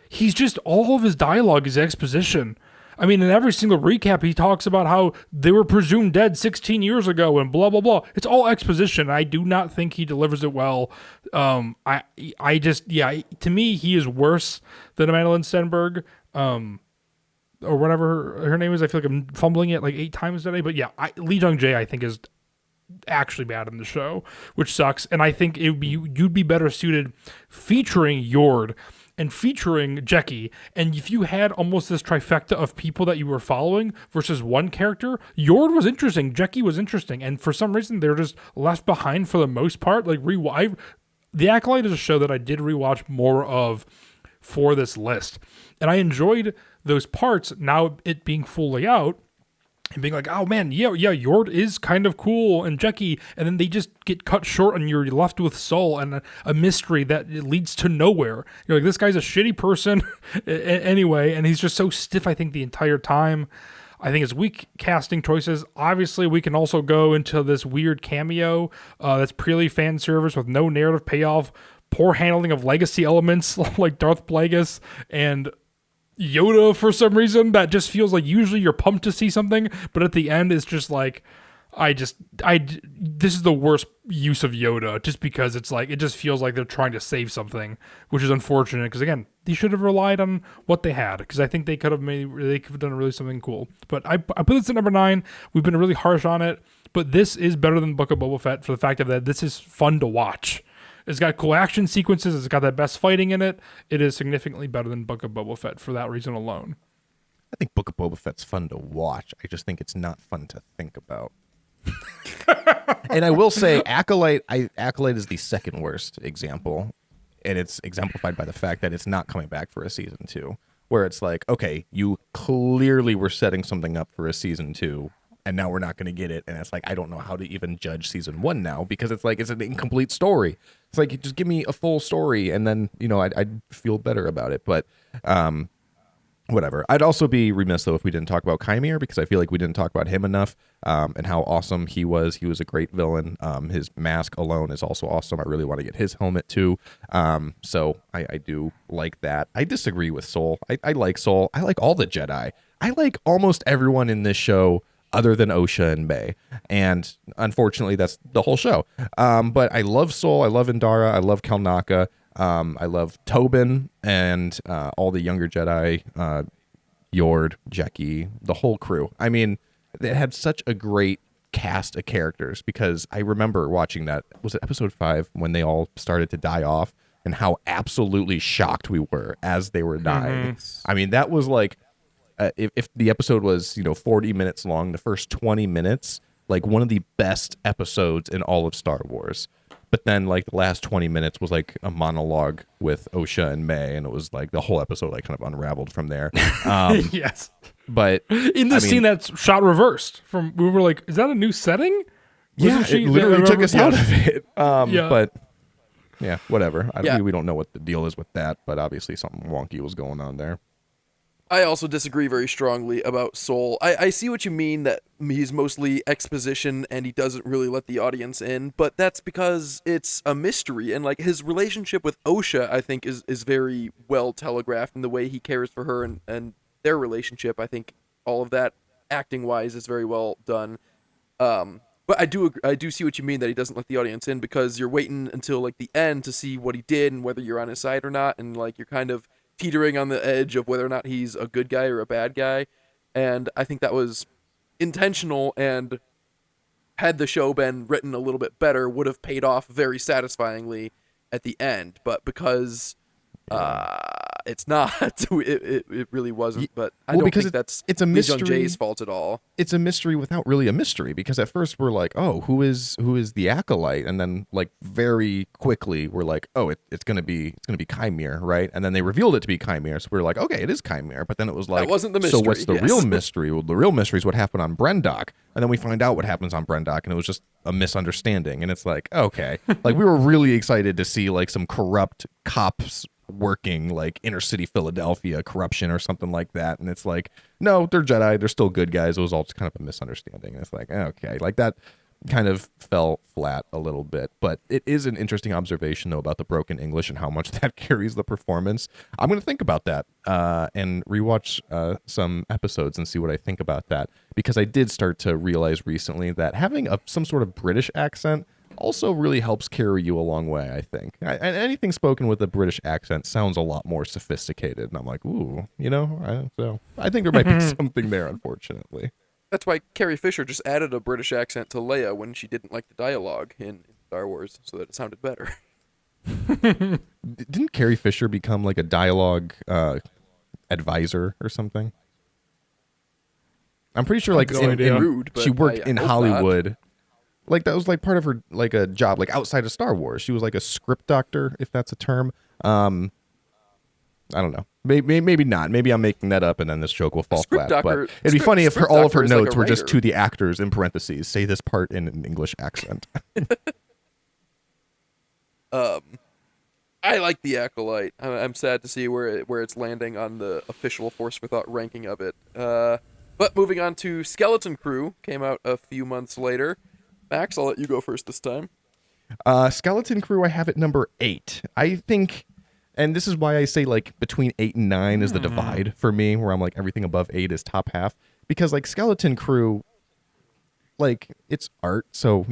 he's just all of his dialogue is exposition. I mean, in every single recap, he talks about how they were presumed dead 16 years ago and blah, blah, blah. It's all exposition. I do not think he delivers it well. To me, he is worse than Amanda Stenberg, or whatever her name is. I feel like I'm fumbling it like 8 times today. But yeah, Lee Jung-jae, I think, is actually bad in the show, which sucks. And I think you'd be better suited featuring Yord and featuring Jecki, and if you had almost this trifecta of people that you were following versus one character, Yord was interesting, Jecki was interesting, and for some reason they're just left behind for the most part. Like The Acolyte is a show that I did rewatch more of for this list, and I enjoyed those parts. Now it being fully out and being like, oh man, yeah, Yord is kind of cool, and Jecki, and then they just get cut short and you're left with Soul and a mystery that leads to nowhere. You're like, this guy's a shitty person anyway, and he's just so stiff, I think, the entire time. I think it's weak casting choices. Obviously, we can also go into this weird cameo that's purely fan service with no narrative payoff, poor handling of legacy elements like Darth Plagueis and Yoda for some reason. That just feels like usually you're pumped to see something, but at the end it's just like, this is the worst use of Yoda, just because it's like, it just feels like they're trying to save something, which is unfortunate, because again, they should have relied on what they had, because I think they could have done really something cool. But I put this at number 9. We've been really harsh on it, but this is better than Book of Boba Fett for the fact that this is fun to watch. It's got cool action sequences. It's got that best fighting in it. It is significantly better than Book of Boba Fett for that reason alone. I think Book of Boba Fett's fun to watch. I just think it's not fun to think about. And I will say, Acolyte is the second worst example, and it's exemplified by the fact that it's not coming back for a season 2, where it's like, okay, you clearly were setting something up for a season 2, and now we're not going to get it. And it's like, I don't know how to even judge season 1 now, because it's like, it's an incomplete story. It's like, just give me a full story, and then, I'd feel better about it. But whatever. I'd also be remiss, though, if we didn't talk about Chimere, because I feel like we didn't talk about him enough, and how awesome he was. He was a great villain. His mask alone is also awesome. I really want to get his helmet, too. So I do like that. I disagree with Soul. I like Soul. I like all the Jedi. I like almost everyone in this show other than Osha and Bay. And unfortunately, that's the whole show. But I love Soul. I love Indara. I love Kelnaka. I love Tobin and all the younger Jedi, Yord, Jecki, the whole crew. I mean, they had such a great cast of characters, because I remember watching that, was it episode 5, when they all started to die off, and how absolutely shocked we were as they were dying. Mm-hmm. I mean, that was like, if the episode was 40 minutes long, the first 20 minutes, like one of the best episodes in all of Star Wars. But then like the last 20 minutes was like a monologue with Osha and May, and it was like the whole episode like kind of unraveled from there. Yes. But in the scene that's shot reversed from, we were like, is that a new setting? Yeah, it literally took us out of it. But yeah, whatever. We don't know what the deal is with that, but obviously something wonky was going on there. I also disagree very strongly about Soul. I see what you mean, that he's mostly exposition and he doesn't really let the audience in, but that's because it's a mystery, and like his relationship with Osha, I think, is very well telegraphed in the way he cares for her and their relationship. I think all of that, acting wise, is very well done. But I do see what you mean, that he doesn't let the audience in, because you're waiting until like the end to see what he did and whether you're on his side or not, and like you're kind of teetering on the edge of whether or not he's a good guy or a bad guy. And I think that was intentional, and had the show been written a little bit better, would have paid off very satisfyingly at the end. But because it's not, it really wasn't. But I don't think that's it's a mystery. Lee Jung-jae's fault at all. It's a mystery without really a mystery, because at first we're like, oh, who is the acolyte, and then like very quickly we're like, oh, it's gonna be Chimere, right? And then they revealed it to be Chimere, so we're like, okay, it is Chimere. But then it was like, that wasn't the mystery. So what's the real mystery? Well, the real mystery is what happened on Brendock, and then we find out what happens on Brendock, and it was just a misunderstanding. And it's like, okay, like we were really excited to see like some corrupt cops working like inner city Philadelphia corruption or something like that, and it's like, no, they're Jedi, they're still good guys. It was all just kind of a misunderstanding. And it's like, okay, like that kind of fell flat a little bit. But it is an interesting observation though about the broken English and how much that carries the performance. I'm going to think about that and rewatch some episodes and see what I think about that, because I did start to realize recently that having some sort of British accent also really helps carry you a long way, I think. And anything spoken with a British accent sounds a lot more sophisticated. And I'm like, ooh, so I think there might be something there, unfortunately. That's why Carrie Fisher just added a British accent to Leia when she didn't like the dialogue in Star Wars, so that it sounded better. Didn't Carrie Fisher become like a dialogue advisor or something? I'm pretty sure like she worked in Hollywood. Not. Like that was like part of her like a job like outside of Star Wars. She was like a script doctor, if that's a term. I don't know. Maybe not. Maybe I'm making that up, and then this joke will fall flat. But it'd be funny if all of her notes were just to the actors in parentheses. Say this part in an English accent. I like the Acolyte. I'm sad to see where it's landing on the official Force for Thought ranking of it. But moving on to Skeleton Crew, came out a few months later. Max, I'll let you go first this time. Skeleton Crew, I have at number 8. I think, and this is why I say like between 8 and 9 is the divide for me, where I'm like everything above 8 is top half, because like Skeleton Crew, like it's art, so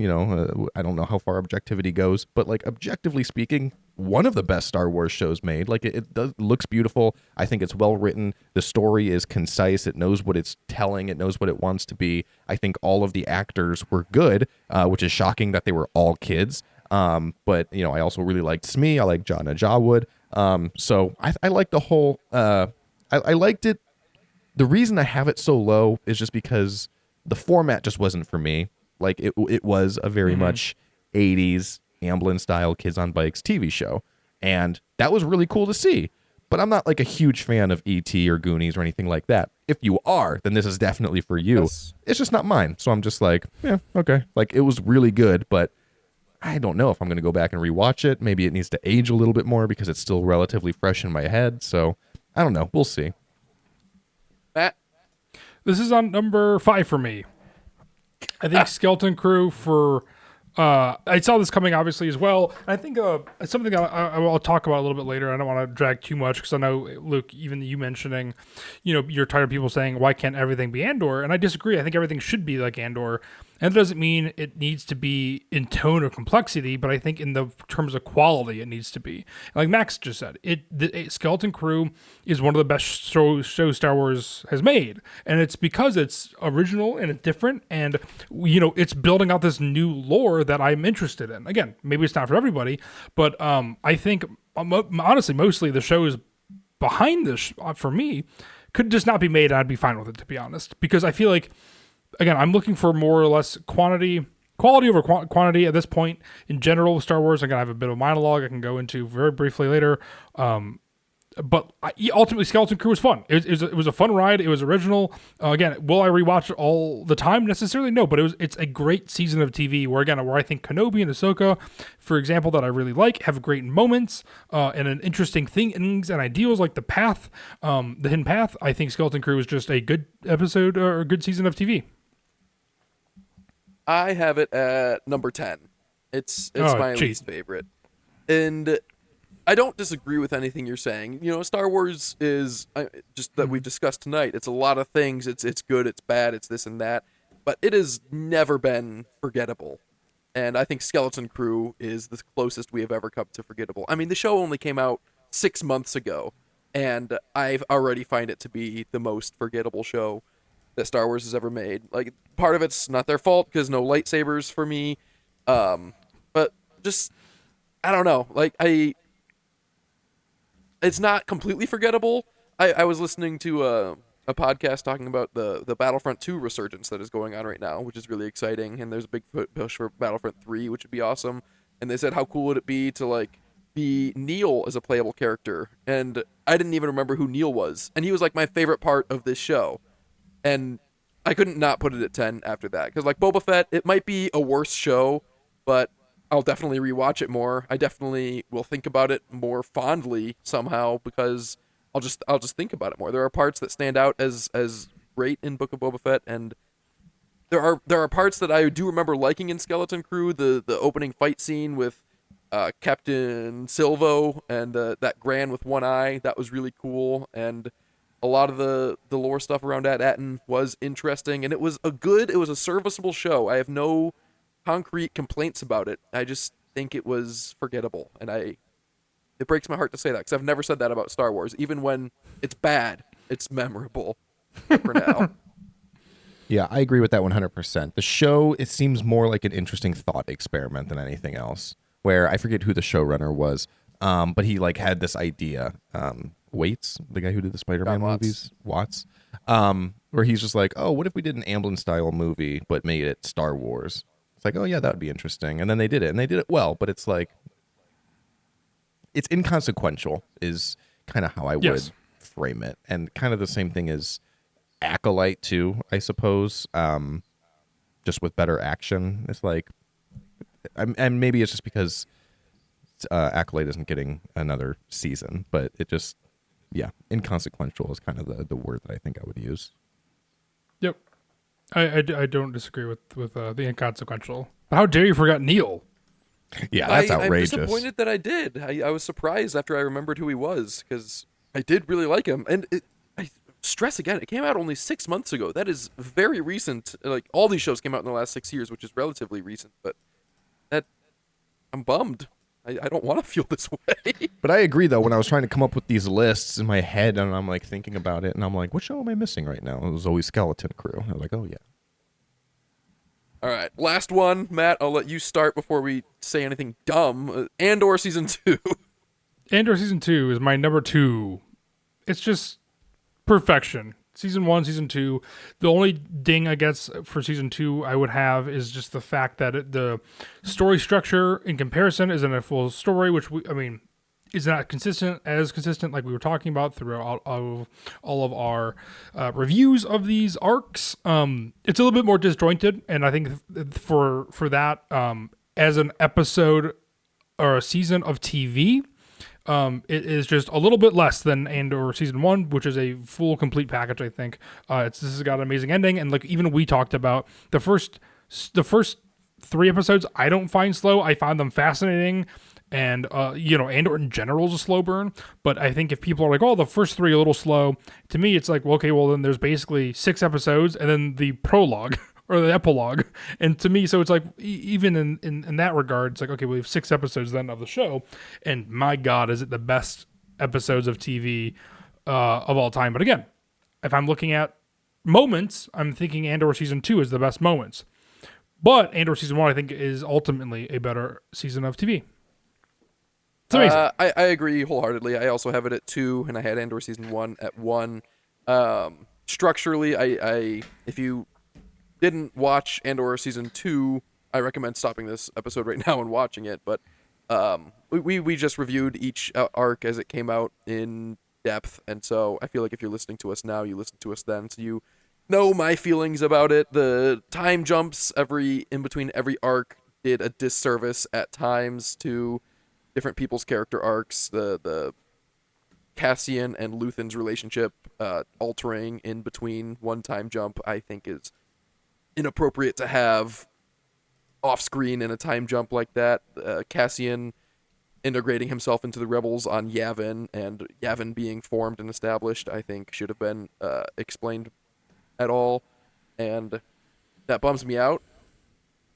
I don't know how far objectivity goes, but like objectively speaking, one of the best Star Wars shows made. Like it looks beautiful. I think it's well written. The story is concise. It knows what it's telling. It knows what it wants to be. I think all of the actors were good, which is shocking that they were all kids. But I also really liked Smee. I like Jonna Jawwood. So I like the whole. I liked it. The reason I have it so low is just because the format just wasn't for me. Like it was a very much 80s Amblin style Kids on Bikes TV show, and that was really cool to see. But I'm not like a huge fan of E.T. or Goonies or anything like that. If you are, then this is definitely for you. Yes. It's just not mine. So I'm just like, yeah, okay. Like it was really good, but I don't know if I'm going to go back and rewatch it. Maybe it needs to age a little bit more because it's still relatively fresh in my head. So I don't know. We'll see. Matt? This is on number 5 for me. I think Skeleton Crew for... I saw this coming obviously as well. I think something I'll talk about a little bit later. I don't want to drag too much because I know, Luke, even you mentioning, you're tired of people saying, why can't everything be Andor? And I disagree. I think everything should be like Andor. And it doesn't mean it needs to be in tone or complexity, but I think in the terms of quality, it needs to be. Like Max just said, the Skeleton Crew is one of the best shows Star Wars has made. And it's because it's original and it's different, and it's building out this new lore that I'm interested in. Again, maybe it's not for everybody, but I think, honestly, mostly the shows behind this, for me, could just not be made, and I'd be fine with it, to be honest. Because I feel like, again, I'm looking for more or less quantity quality over quantity at this point in general with Star Wars. I'm gonna have a bit of a monologue I can go into very briefly later. But ultimately, Skeleton Crew was fun. It was a fun ride. It was original. Again, will I rewatch it all the time? Necessarily, no. But it's a great season of TV where I think Kenobi and Ahsoka, for example, that I really like, have great moments and an interesting things and ideals like the path, the hidden path. I think Skeleton Crew is just a good episode or a good season of TV. I have it at number 10. It's my least favorite, and I don't disagree with anything you're saying. Star Wars is just that we've discussed tonight. It's a lot of things. It's good, it's bad, it's this and that, but it has never been forgettable. And I think Skeleton Crew is the closest we have ever come to forgettable. I mean, the show only came out 6 months ago, and I've already find it to be the most forgettable show that Star Wars has ever made. Like, part of it's not their fault because no lightsabers for me, but just I don't know. Like it's not completely forgettable. I was listening to a podcast talking about the Battlefront 2 resurgence that is going on right now, which is really exciting. And there's a big push for Battlefront 3, which would be awesome. And they said, how cool would it be to be Neil as a playable character? And I didn't even remember who Neil was. And he was my favorite part of this show. And I couldn't not put it at 10 after that. Because Boba Fett, it might be a worse show, but I'll definitely rewatch it more. I definitely will think about it more fondly somehow because I'll just think about it more. There are parts that stand out as great in Book of Boba Fett, and there are parts that I do remember liking in Skeleton Crew. The opening fight scene with Captain Silvo and that Gran with one eye, that was really cool, and a lot of the lore stuff around At-Atin was interesting, and it was a serviceable show. I have no concrete complaints about it. I just think it was forgettable, and it breaks my heart to say that because I've never said that about Star Wars. Even when it's bad, it's memorable for now. Yeah, I agree with that 100%. The show, it seems more like an interesting thought experiment than anything else, where I forget who the showrunner was, but he had this idea. Waits, the guy who did the Spider-Man movies, Watts, where he's just oh, what if we did an Amblin-style movie but made it Star Wars? It's oh yeah, that would be interesting. And then they did it, and they did it well, but it's it's inconsequential is kind of how I would frame it. And kind of the same thing as Acolyte too, I suppose, just with better action. It's and maybe it's just because Acolyte isn't getting another season, but it just, inconsequential is kind of the word that I think I would use. Yep. I don't disagree with the inconsequential. But how dare you forget Neil? Yeah, that's outrageous. I'm disappointed that I did. I was surprised after I remembered who he was because I did really like him. And I stress again, it came out only 6 months ago. That is very recent. All these shows came out in the last 6 years, which is relatively recent. But I'm bummed. I don't want to feel this way. But I agree, though, when I was trying to come up with these lists in my head, and I'm thinking about it, and I'm what show am I missing right now? It was always Skeleton Crew. I was oh, yeah. All right, last one. Matt, I'll let you start before we say anything dumb. Andor Season 2. Andor Season 2 is my number 2. It's just perfection. Season 1, Season 2. The only ding, I guess, for Season 2 I would have is just the fact that the story structure in comparison isn't a full story, which, is not consistent like we were talking about throughout all of our reviews of these arcs. It's a little bit more disjointed, and I think for that, as an episode or a season of TV, it is just a little bit less than Andor Season 1, which is a full, complete package, I think. This has got an amazing ending, and even we talked about the first 3 episodes, I don't find slow. I find them fascinating, and, Andor in general is a slow burn, but I think if people are oh, the first 3 are a little slow, to me, it's okay, well, then there's basically 6 episodes, and then the prologue, or the epilogue. And to me, so it's even in that regard, it's okay, we have 6 episodes then of the show, and my God, is it the best episodes of TV of all time. But again, if I'm looking at moments, I'm thinking Andor Season 2 is the best moments. But Andor Season 1, I think, is ultimately a better season of TV. It's amazing. I agree wholeheartedly. I also have it at 2, and I had Andor Season 1 at 1. Structurally, I if you didn't watch Andor Season 2, I recommend stopping this episode right now and watching it. But we just reviewed each arc as it came out in depth, and so I feel like if you're listening to us now, you listen to us then, so you know my feelings about it. The time jumps in between every arc did a disservice at times to different people's character arcs. The Cassian and Luthen's relationship altering in between one time jump, I think, is inappropriate to have off screen in a time jump like that. Cassian integrating himself into the rebels on Yavin, and Yavin being formed and established, I think should have been explained at all, and that bums me out.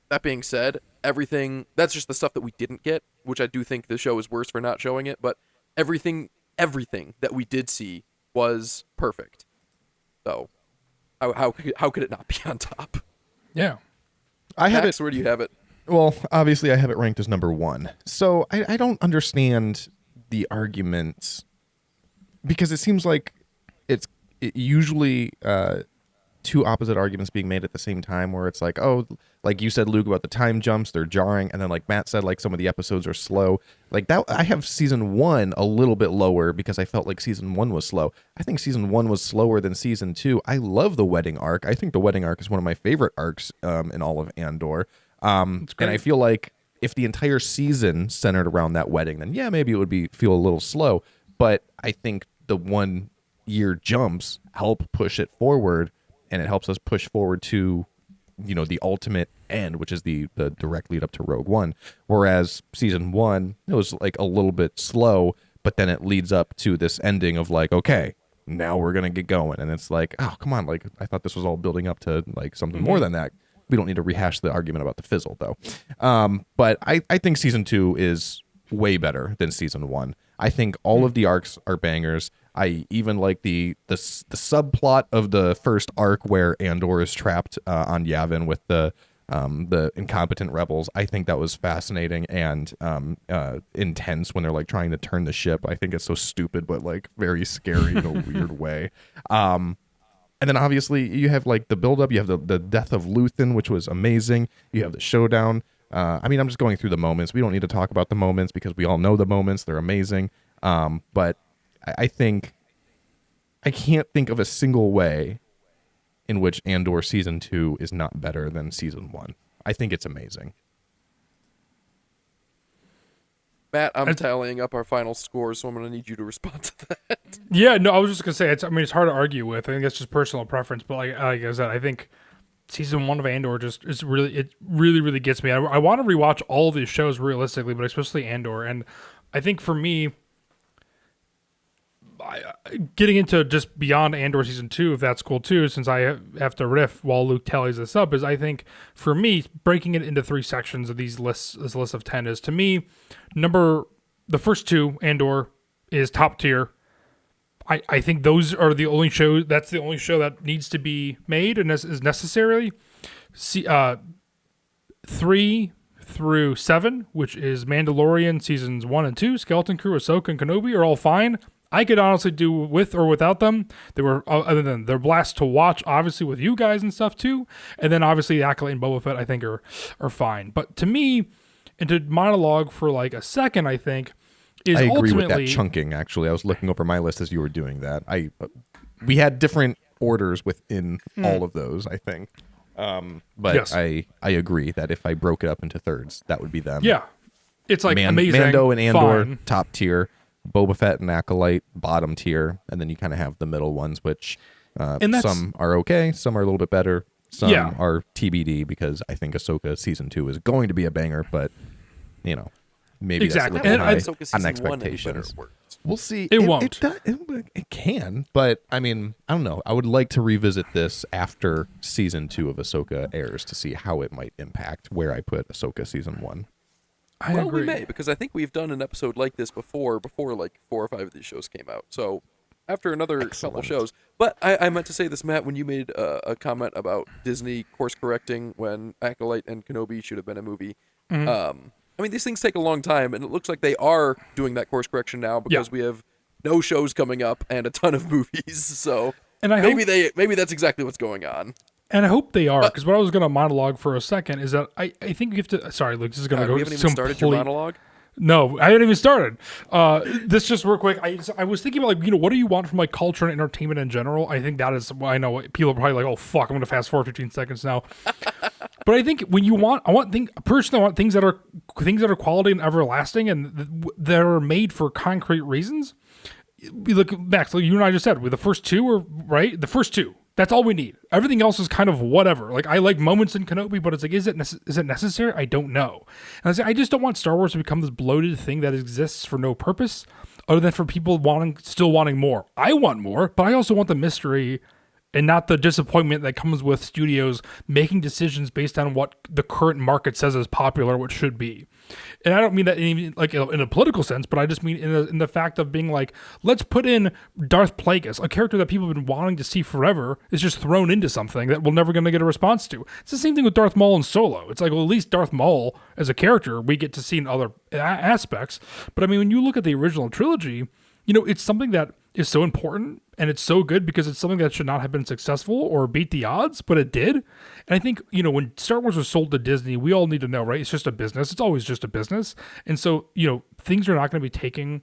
That being said, everything, that's just the stuff that we didn't get, which I do think the show is worse for not showing it, but everything that we did see was perfect. So how could it not be on top? Yeah. I have Max, where do you have it? Well, obviously I have it ranked as number 1. So I don't understand the arguments, because it seems like it usually two opposite arguments being made at the same time, where it's like, oh, like you said, Luke, about the time jumps, they're jarring, and then like Matt said, like some of the episodes are slow. Like that, I have season 1 a little bit lower because I felt like season 1 was slow. I think season 1 was slower than season 2. I love the wedding arc. I think the wedding arc is one of my favorite arcs in all of Andor. And I feel like if the entire season centered around that wedding, then yeah, maybe it would feel a little slow. But I think the 1 year jumps help push it forward, and it helps us push forward to, you know, the ultimate end, which is the direct lead up to Rogue One. Whereas season 1, it was like a little bit slow, but then it leads up to this ending of like, okay, now we're gonna get going, and it's like, oh, come on, like I thought this was all building up to like something more than that. We don't need to rehash the argument about the fizzle, though. But I think season 2 is way better than season 1. I think all of the arcs are bangers. I even like the subplot of the first arc where Andor is trapped on Yavin with the incompetent rebels. I think that was fascinating and intense when they're like trying to turn the ship. I think it's so stupid, but like very scary in a weird way. And then obviously you have like the buildup. You have the death of Luthen, which was amazing. You have the showdown. I mean, I'm just going through the moments. We don't need to talk about the moments because we all know the moments. They're amazing. But I think I can't think of a single way in which Andor season 2 is not better than season 1. I think it's amazing. Matt, I'm tallying up our final scores, so I'm going to need you to respond to that. Yeah, no, I was just going to say, it's hard to argue with. I think that's just personal preference, but like I said, I think season 1 of Andor really gets me. I want to rewatch all of these shows realistically, but especially Andor. And I think for me, getting into just beyond Andor season 2, if that's cool too, since I have to riff while Luke tallies this up, is I think for me, breaking it into 3 sections of this list of 10 is, to me, the first 2, Andor, is top tier. I think those are the only show. That's the only show that needs to be made and is necessarily. 3 through 7, which is Mandalorian seasons 1 and 2, Skeleton Crew, Ahsoka, and Kenobi, are all fine. I could honestly do with or without them. They were, other than they're blast to watch, obviously with you guys and stuff too. And then obviously Acolyte and Boba Fett, I think are fine. But to me, and to monologue for like a second, I think is I agree ultimately with that chunking. Actually, I was looking over my list as you were doing that. We had different orders within all of those, I think. But yes. I agree that if I broke it up into thirds, that would be them. Yeah, it's like amazing. Mando and Andor, fine. top tier. Boba Fett and Acolyte, bottom tier, and then you kind of have the middle ones, which some are okay, some are a little bit better, some are TBD, because I think Ahsoka season 2 is going to be a banger, but you know, maybe exactly. That's a little high on expectations. We'll see. It won't. It can, but I mean, I don't know. I would like to revisit this after season 2 of Ahsoka airs to see how it might impact where I put Ahsoka season 1. I agree. We may, because I think we've done an episode like this before like 4 or 5 of these shows came out. So after another couple shows. But I meant to say this, Matt, when you made a comment about Disney course correcting when Acolyte and Kenobi should have been a movie. Mm-hmm. I mean, these things take a long time, and it looks like they are doing that course correction now because we have no shows coming up and a ton of movies. So and maybe that's exactly what's going on. And I hope they are, because what I was going to monologue for a second is that I think you have to. Sorry, Luke, this is going to go. We haven't even started your monologue. No, I haven't even started. This just real quick. I was thinking about what do you want from culture and entertainment in general? I think that is. I know people are probably like, oh fuck, I'm going to fast forward 15 seconds now. But I think when you want, I want things that are quality and everlasting and that are made for concrete reasons. Look, Max, like you and I just said, with the first two are right. The first two. That's all we need. Everything else is kind of whatever. Like I like moments in Kenobi, but it's like, is it necessary? I don't know. And I just don't want Star Wars to become this bloated thing that exists for no purpose, other than for people still wanting more. I want more, but I also want the mystery and not the disappointment that comes with studios making decisions based on what the current market says is popular, what should be. And I don't mean that in a political sense, but I just mean in the fact of being like, let's put in Darth Plagueis, a character that people have been wanting to see forever, is just thrown into something that we're never going to get a response to. It's the same thing with Darth Maul and Solo. It's like, well, at least Darth Maul as a character we get to see in other aspects. But I mean, when you look at the original trilogy, it's something that is so important and it's so good because it's something that should not have been successful or beat the odds, but it did. And I think, when Star Wars was sold to Disney, we all need to know, right? It's just a business. It's always just a business. And so, things are not going to be taking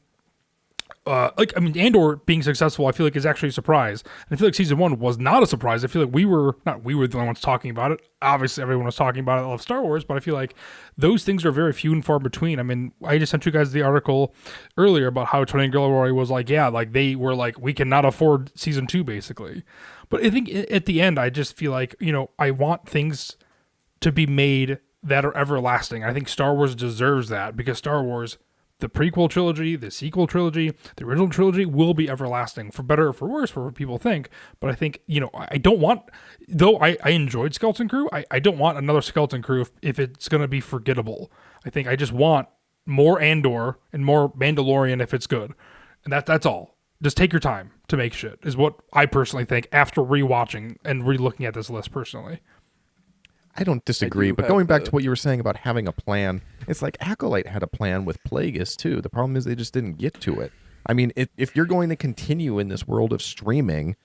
Andor being successful, I feel like is actually a surprise. And I feel like season 1 was not a surprise. I feel like we were the only ones talking about it. Obviously, everyone was talking about it. I love Star Wars, but I feel like those things are very few and far between. I mean, I just sent you guys the article earlier about how Tony Gilroy was like, yeah, like they were like, we cannot afford season 2, basically. But I think at the end, I just feel like, I want things to be made that are everlasting. I think Star Wars deserves that because Star Wars, the prequel trilogy, the sequel trilogy, the original trilogy will be everlasting, for better or for worse, for what people think. But I think, I don't want, though I enjoyed Skeleton Crew, I don't want another Skeleton Crew if it's going to be forgettable. I think I just want more Andor and more Mandalorian if it's good. And that's all. Just take your time to make shit, is what I personally think after rewatching and re-looking at this list personally. I don't disagree, but going back to what you were saying about having a plan, it's like Acolyte had a plan with Plagueis too. The problem is they just didn't get to it. I mean, if you're going to continue in this world of streaming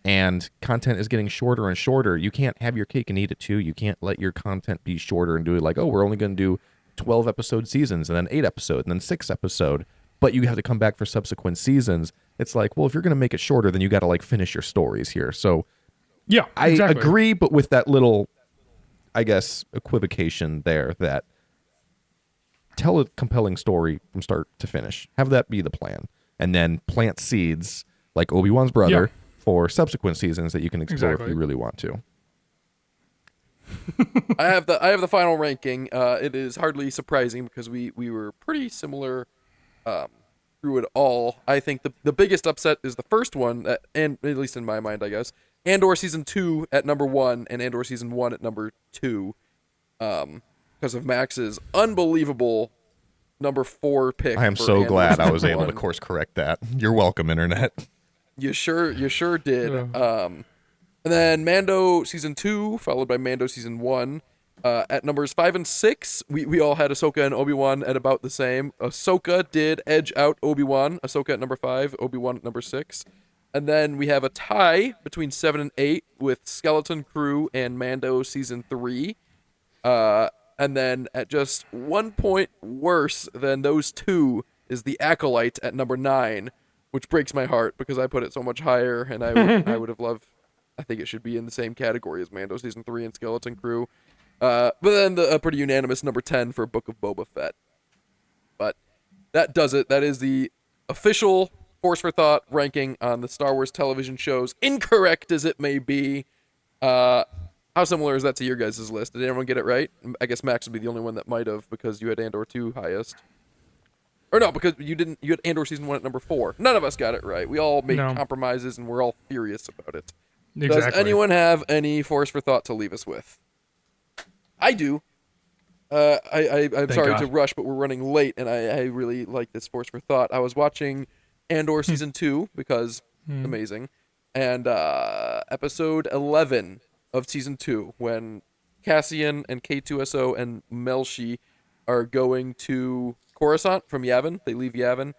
and content is getting shorter and shorter, you can't have your cake and eat it too. You can't let your content be shorter and do it like, oh, we're only going to do 12 episode seasons and then 8 episode and then 6 episode, but you have to come back for subsequent seasons. It's like, well, if you're going to make it shorter, then you got to finish your stories here. So yeah, exactly. I agree, but with that little, I guess, equivocation there, that tell a compelling story from start to finish. Have that be the plan. And then plant seeds, like Obi-Wan's brother, for subsequent seasons that you can explore if you really want to. I have the final ranking. It is hardly surprising because we were pretty similar through it all. I think the biggest upset is the first one, and at least in my mind, I guess. Andor Season 2 at number 1 and Andor Season 1 at number 2 because of Max's unbelievable number 4 pick. I am so glad I was able to course correct that. You're welcome, Internet. You sure did. Yeah. And then Mando Season 2 followed by Mando Season 1. At numbers 5 and 6, we all had Ahsoka and Obi-Wan at about the same. Ahsoka did edge out Obi-Wan. Ahsoka at number 5, Obi-Wan at number 6. And then we have a tie between 7 and 8 with Skeleton Crew and Mando Season 3. And then at just 1 point worse than those two is The Acolyte at number 9, which breaks my heart because I put it so much higher, and I would have loved, I think it should be in the same category as Mando Season 3 and Skeleton Crew. But then a pretty unanimous number 10 for Book of Boba Fett. But that does it. That is the official Force for Thought ranking on the Star Wars television shows, incorrect as it may be. How similar is that to your guys' list? Did anyone get it right? I guess Max would be the only one that might have because you had Andor 2 highest. Or no, because you didn't. You had Andor Season 1 at number 4. None of us got it right. We all made compromises and we're all furious about it. Exactly. Does anyone have any Force for Thought to leave us with? I do. I'm sorry to rush, but we're running late, and I really like this Force for Thought. I was watching Andor Season 2 because amazing, and episode 11 of Season 2 when Cassian and K2SO and Melshi are going to Coruscant from Yavin. They leave Yavin,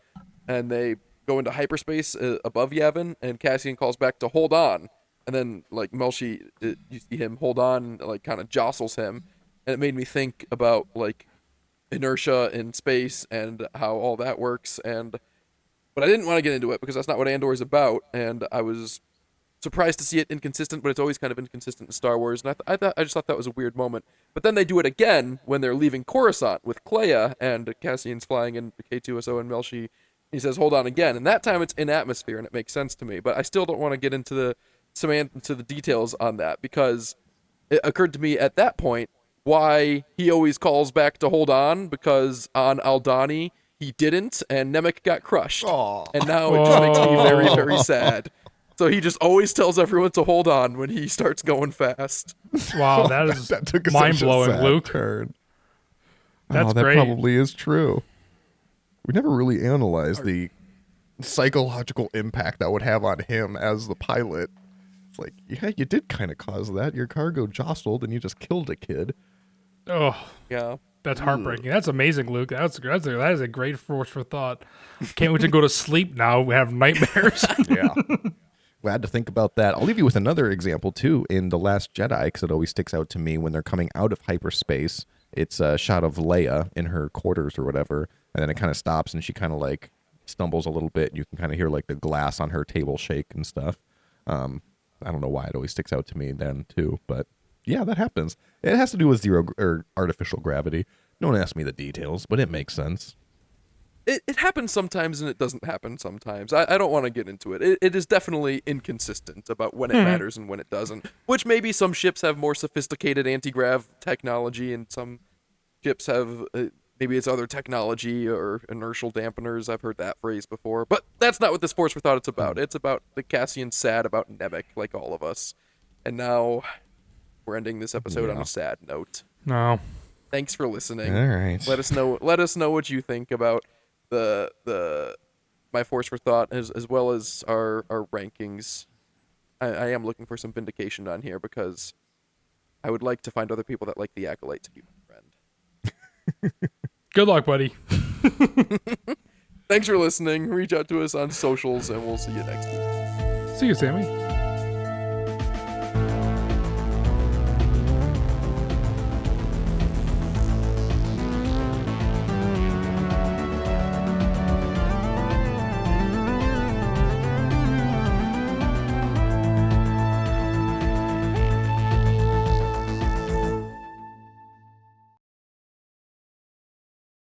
and they go into hyperspace above Yavin, and Cassian calls back to hold on, and then like Melshi, you see him hold on, like kind of jostles him, and it made me think about like inertia in space and how all that works. But I didn't want to get into it because that's not what Andor is about, and I was surprised to see it inconsistent, but it's always kind of inconsistent in Star Wars, and I just thought that was a weird moment. But then they do it again when they're leaving Coruscant with Kleya, and Cassian's flying in K2SO and Melshi. He says, "Hold on," again, and that time it's in atmosphere, and it makes sense to me. But I still don't want to get into the details on that, because it occurred to me at that point why he always calls back to hold on, because on Aldhani he didn't, and Nemik got crushed. Aww. And now it just makes me very, very sad. So he just always tells everyone to hold on when he starts going fast. Wow, that is that took mind-blowing, Luke. Turn. That's that great. probably is true. We never really analyzed the psychological impact that would have on him as the pilot. It's like, yeah, you did kind of cause that. Your cargo jostled and you just killed a kid. Oh, yeah. That's heartbreaking. That's amazing, Luke. That is a great force for thought. Can't wait to go to sleep now. We have nightmares. Yeah. Glad to think about that. I'll leave you with another example, too, in The Last Jedi, because it always sticks out to me when they're coming out of hyperspace. It's a shot of Leia in her quarters or whatever, and then it kind of stops, and she kind of, like, stumbles a little bit, and you can kind of hear, like, the glass on her table shake and stuff. I don't know why it always sticks out to me then, too, but yeah, that happens. It has to do with zero or artificial gravity. Don't ask me the details, but it makes sense. It happens sometimes and it doesn't happen sometimes. I don't want to get into it. It is definitely inconsistent about when it matters and when it doesn't. Which maybe some ships have more sophisticated anti-grav technology, and some ships have maybe it's other technology or inertial dampeners. I've heard that phrase before. But that's not what this Force for Thought it's about. It's about the Cassian sad about Nemik, like all of us. And now we're ending this episode on a sad note. No. Thanks for listening. All right. Let us know what you think about the my Force for Thought as well as our rankings. I am looking for some vindication on here, because I would like to find other people that like the Acolyte to be my friend. Good luck, buddy. Thanks for listening. Reach out to us on socials, and we'll see you next week. See you, Sammy.